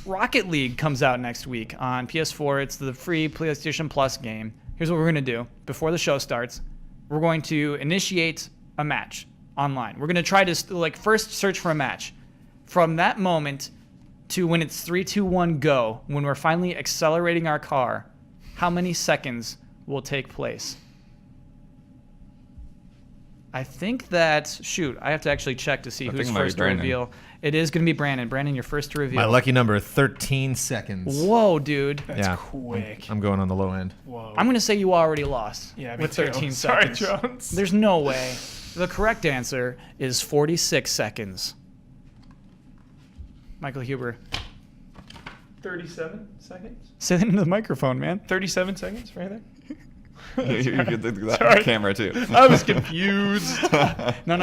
[SPEAKER 1] Rocket League comes out next week on PS4. It's the free PlayStation Plus game. Here's what we're going to do. Before the show starts, we're going to initiate a match online. We're going to try to first search for a match. From that moment to when it's 3, 2, 1, go, when we're finally accelerating our car, how many seconds will take place? I think that, I have to actually check to see
[SPEAKER 3] I
[SPEAKER 1] who's
[SPEAKER 3] think it might be
[SPEAKER 1] first to
[SPEAKER 3] Brandon.
[SPEAKER 1] reveal. It is going to be Brandon. Brandon, you're first to reveal.
[SPEAKER 2] My lucky number, 13 seconds.
[SPEAKER 1] Whoa, dude.
[SPEAKER 4] That's
[SPEAKER 2] Yeah.
[SPEAKER 4] quick.
[SPEAKER 2] I'm going on the low end.
[SPEAKER 4] Whoa.
[SPEAKER 1] I'm going to say you already lost
[SPEAKER 4] Yeah, me
[SPEAKER 1] with
[SPEAKER 4] too.
[SPEAKER 1] 13
[SPEAKER 4] Sorry,
[SPEAKER 1] seconds.
[SPEAKER 4] Jones.
[SPEAKER 1] There's no way. The correct answer is 46 seconds. Michael Huber.
[SPEAKER 4] 37 seconds?
[SPEAKER 1] Say that into the microphone, man.
[SPEAKER 4] 37 seconds right there?
[SPEAKER 3] You could do that
[SPEAKER 4] Sorry.
[SPEAKER 3] on camera too.
[SPEAKER 4] I was confused.
[SPEAKER 1] No.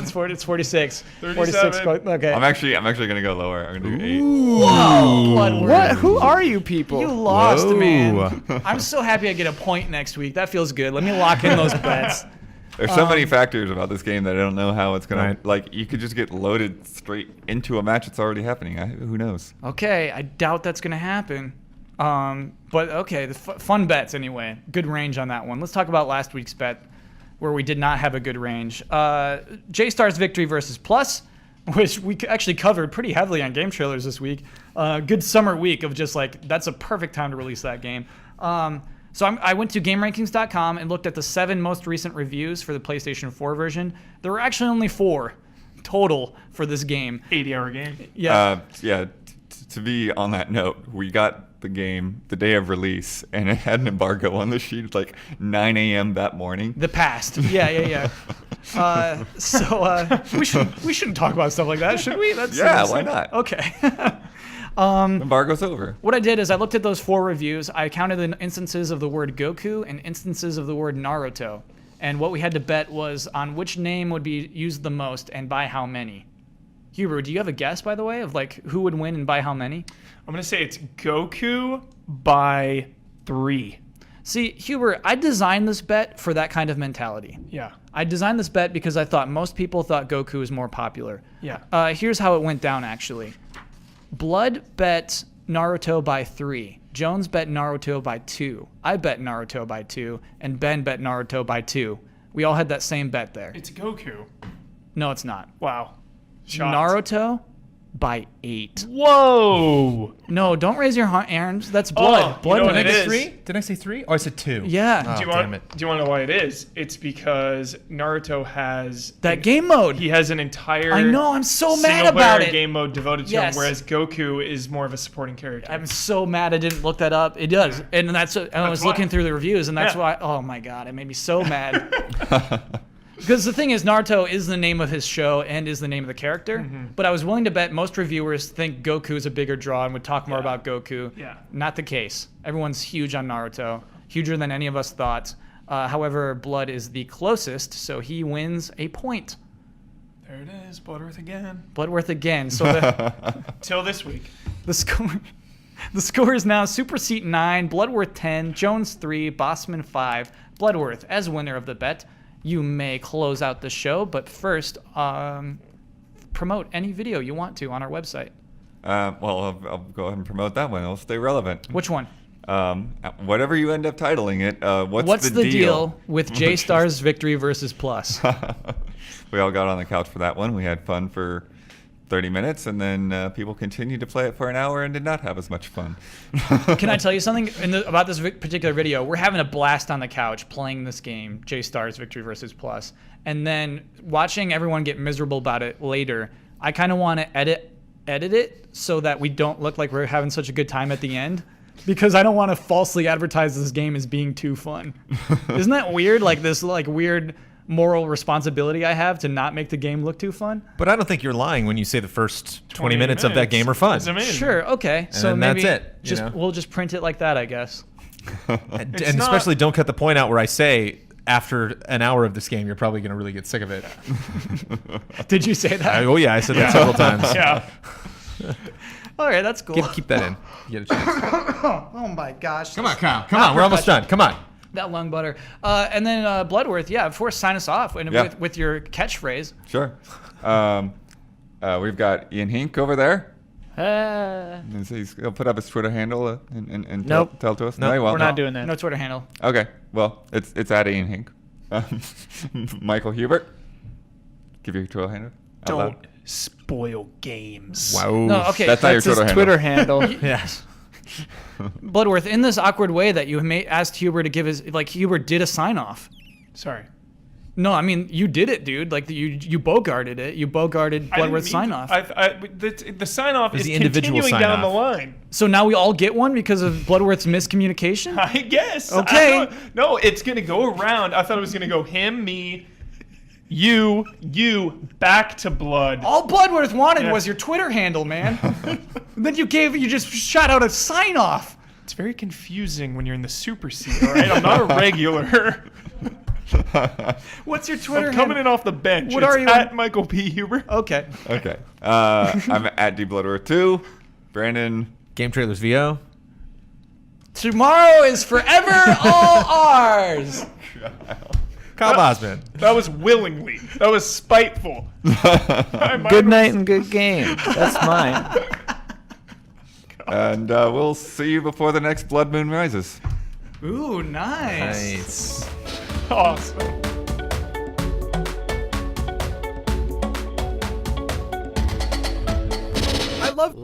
[SPEAKER 1] It's 46.
[SPEAKER 4] 37.
[SPEAKER 1] 46. Okay.
[SPEAKER 3] I'm actually gonna go lower. I'm gonna do 8.
[SPEAKER 1] Whoa. Bloodward.
[SPEAKER 5] What? Who are you people?
[SPEAKER 1] You lost,
[SPEAKER 2] Whoa.
[SPEAKER 1] man. I'm so happy I get a point next week. That feels good. Let me lock in those bets.
[SPEAKER 3] There's so many factors about this game that I don't know how it's gonna
[SPEAKER 2] Right.
[SPEAKER 3] like. You could just get loaded straight into a match that's already happening. Who knows?
[SPEAKER 1] Okay, I doubt that's going to happen. But okay, the fun bets anyway. Good range on that one. Let's talk about last week's bet where we did not have a good range. J-Star's victory versus Plus, which we actually covered pretty heavily on game trailers this week. Good summer week of just that's a perfect time to release that game. So I went to GameRankings.com and looked at the 7 most recent reviews for the PlayStation 4 version. There were actually only 4 total for this game.
[SPEAKER 4] 80-hour game.
[SPEAKER 1] Yeah.
[SPEAKER 3] To be on that note, we got the game the day of release, and it had an embargo on the sheet like 9 a.m. that morning.
[SPEAKER 1] The past. Yeah. We shouldn't talk about stuff like that, should we? That's
[SPEAKER 3] Why not?
[SPEAKER 1] Okay.
[SPEAKER 3] Embargo's over.
[SPEAKER 1] What I did is I looked at those 4 reviews. I counted the instances of the word Goku and instances of the word Naruto. And what we had to bet was on which name would be used the most and by how many. Huber, do you have a guess, by the way, of who would win and by how many?
[SPEAKER 4] I'm going to say it's Goku by 3.
[SPEAKER 1] See, Huber, I designed this bet for that kind of mentality.
[SPEAKER 4] Yeah.
[SPEAKER 1] I designed this bet because I thought most people thought Goku was more popular.
[SPEAKER 4] Yeah.
[SPEAKER 1] Here's how it went down, actually. Blood bet Naruto by 3. Jones bet Naruto by 2. I bet Naruto by 2. And Ben bet Naruto by 2. We all had that same bet there.
[SPEAKER 4] It's Goku.
[SPEAKER 1] No, it's not.
[SPEAKER 4] Wow. Shocked.
[SPEAKER 1] Naruto by 8.
[SPEAKER 4] Whoa.
[SPEAKER 1] No, don't raise your arms. That's blood.
[SPEAKER 4] Oh,
[SPEAKER 1] Blood
[SPEAKER 4] you know what
[SPEAKER 1] wins.
[SPEAKER 4] it is?
[SPEAKER 2] 3? Did I say 3? Oh, I said 2.
[SPEAKER 1] Yeah.
[SPEAKER 2] Oh,
[SPEAKER 4] Do you
[SPEAKER 2] damn
[SPEAKER 4] want?
[SPEAKER 2] it.
[SPEAKER 4] Do you want to know why it is? It's because Naruto has
[SPEAKER 1] That game mode.
[SPEAKER 4] He has an entire.
[SPEAKER 1] I know. I'm so mad
[SPEAKER 4] single-player
[SPEAKER 1] about it.
[SPEAKER 4] game mode devoted to
[SPEAKER 1] Yes.
[SPEAKER 4] him, whereas Goku is more of a supporting character.
[SPEAKER 1] I'm so mad I didn't look that up. It does. And that's I was
[SPEAKER 4] why.
[SPEAKER 1] looking through the reviews, and that's
[SPEAKER 4] Yeah.
[SPEAKER 1] why. Oh my God, it made me so mad. Because the thing is, Naruto is the name of his show and is the name of the character.
[SPEAKER 4] Mm-hmm.
[SPEAKER 1] But I was willing to bet most reviewers think Goku is a bigger draw and would talk more
[SPEAKER 4] Yeah.
[SPEAKER 1] about Goku.
[SPEAKER 4] Yeah.
[SPEAKER 1] Not the case. Everyone's huge on Naruto, huger than any of us thought. However, Blood is the closest, so he wins a point.
[SPEAKER 4] There it is, Bloodworth again.
[SPEAKER 1] Bloodworth again. So the
[SPEAKER 4] Till this week.
[SPEAKER 1] the score. The score is now Super Seat 9, Bloodworth 10, Jones 3, Bossman 5. Bloodworth, as winner of the bet, you may close out the show, but first, promote any video you want to on our website.
[SPEAKER 3] Well, I'll go ahead and promote that one. It'll stay relevant.
[SPEAKER 1] Which one?
[SPEAKER 3] Whatever you end up titling it,
[SPEAKER 1] What's the deal with J-Star's Victory versus Plus?
[SPEAKER 3] We all got on the couch for that one. We had fun for 30 minutes, and then people continued to play it for an hour and did not have as much fun.
[SPEAKER 1] Can I tell you something about this particular video? We're having a blast on the couch playing this game, J-Star's Victory versus Plus, and then watching everyone get miserable about it later. I kind of want to edit it so that we don't look like we're having such a good time at the end, because I don't want to falsely advertise this game as being too fun. Isn't that weird? Like this, weird moral responsibility I have to not make the game look too fun.
[SPEAKER 2] But I don't think you're lying when you say the first 20 minutes of that game are fun.
[SPEAKER 4] It's amazing.
[SPEAKER 1] Sure, okay. So
[SPEAKER 2] then
[SPEAKER 1] maybe
[SPEAKER 2] that's it, you know?
[SPEAKER 1] we'll just print it like that, I guess.
[SPEAKER 2] And
[SPEAKER 4] It's not-
[SPEAKER 2] especially don't cut the point out where I say after an hour of this game, you're probably going to really get sick of it.
[SPEAKER 1] Did you say that?
[SPEAKER 2] Oh, yeah, I said that several times.
[SPEAKER 4] Yeah.
[SPEAKER 1] All right, that's cool.
[SPEAKER 2] Keep that in. You get a chance.
[SPEAKER 1] Oh my gosh.
[SPEAKER 2] Come on, Kyle. Come on. We're almost done. Come on.
[SPEAKER 1] That lung butter. And then Bloodworth, yeah, of course, sign us off with your catchphrase.
[SPEAKER 3] Sure. We've got Ian Hink over there.
[SPEAKER 5] Uh,
[SPEAKER 3] He'll put up his Twitter handle and
[SPEAKER 5] Nope.
[SPEAKER 3] tell to us.
[SPEAKER 2] Nope,
[SPEAKER 3] No, he won't.
[SPEAKER 5] we're not doing that.
[SPEAKER 1] No Twitter handle.
[SPEAKER 3] Okay. Well, it's at Ian Hink. Michael Hubert. Give your Twitter handle. Out loud.
[SPEAKER 4] Don't spoil games.
[SPEAKER 2] Wow.
[SPEAKER 1] No, okay.
[SPEAKER 3] That's not your
[SPEAKER 5] That's his
[SPEAKER 3] Twitter
[SPEAKER 5] Twitter handle.
[SPEAKER 2] Yes.
[SPEAKER 1] Bloodworth, in this awkward way that you asked Huber to give Hubert did a sign off.
[SPEAKER 4] Sorry.
[SPEAKER 1] No, I mean, you did it, dude. Like, you bogarted it. You bogarted Bloodworth's sign off.
[SPEAKER 4] The sign off
[SPEAKER 2] It's
[SPEAKER 4] is
[SPEAKER 2] the individual
[SPEAKER 4] continuing down the
[SPEAKER 2] sign-off.
[SPEAKER 4] line.
[SPEAKER 1] So now we all get one because of Bloodworth's miscommunication?
[SPEAKER 4] I guess.
[SPEAKER 1] Okay.
[SPEAKER 4] I don't- No, it's going to go around. I thought it was going to go him, me, you, back to Blood.
[SPEAKER 1] All Bloodworth wanted
[SPEAKER 4] Yeah.
[SPEAKER 1] was your Twitter handle, man. Then you just shot out a sign off.
[SPEAKER 4] It's very confusing when you're in the Super Seat, all right? I'm not a regular.
[SPEAKER 1] What's your Twitter
[SPEAKER 4] I'm coming
[SPEAKER 1] handle?
[SPEAKER 4] in off the bench.
[SPEAKER 1] What
[SPEAKER 4] It's
[SPEAKER 1] are you?
[SPEAKER 4] at Michael P. Huber.
[SPEAKER 1] Okay.
[SPEAKER 3] Okay. I'm at D Bloodworth 2. Brandon.
[SPEAKER 2] Game Trailers VO.
[SPEAKER 1] Tomorrow is forever all ours.
[SPEAKER 2] Kyle Bosman.
[SPEAKER 4] That was willingly. That was spiteful.
[SPEAKER 5] Good night and good game. That's mine.
[SPEAKER 3] And we'll see you before the next Blood Moon rises.
[SPEAKER 1] Ooh, nice.
[SPEAKER 2] Nice.
[SPEAKER 4] Awesome.
[SPEAKER 1] I love.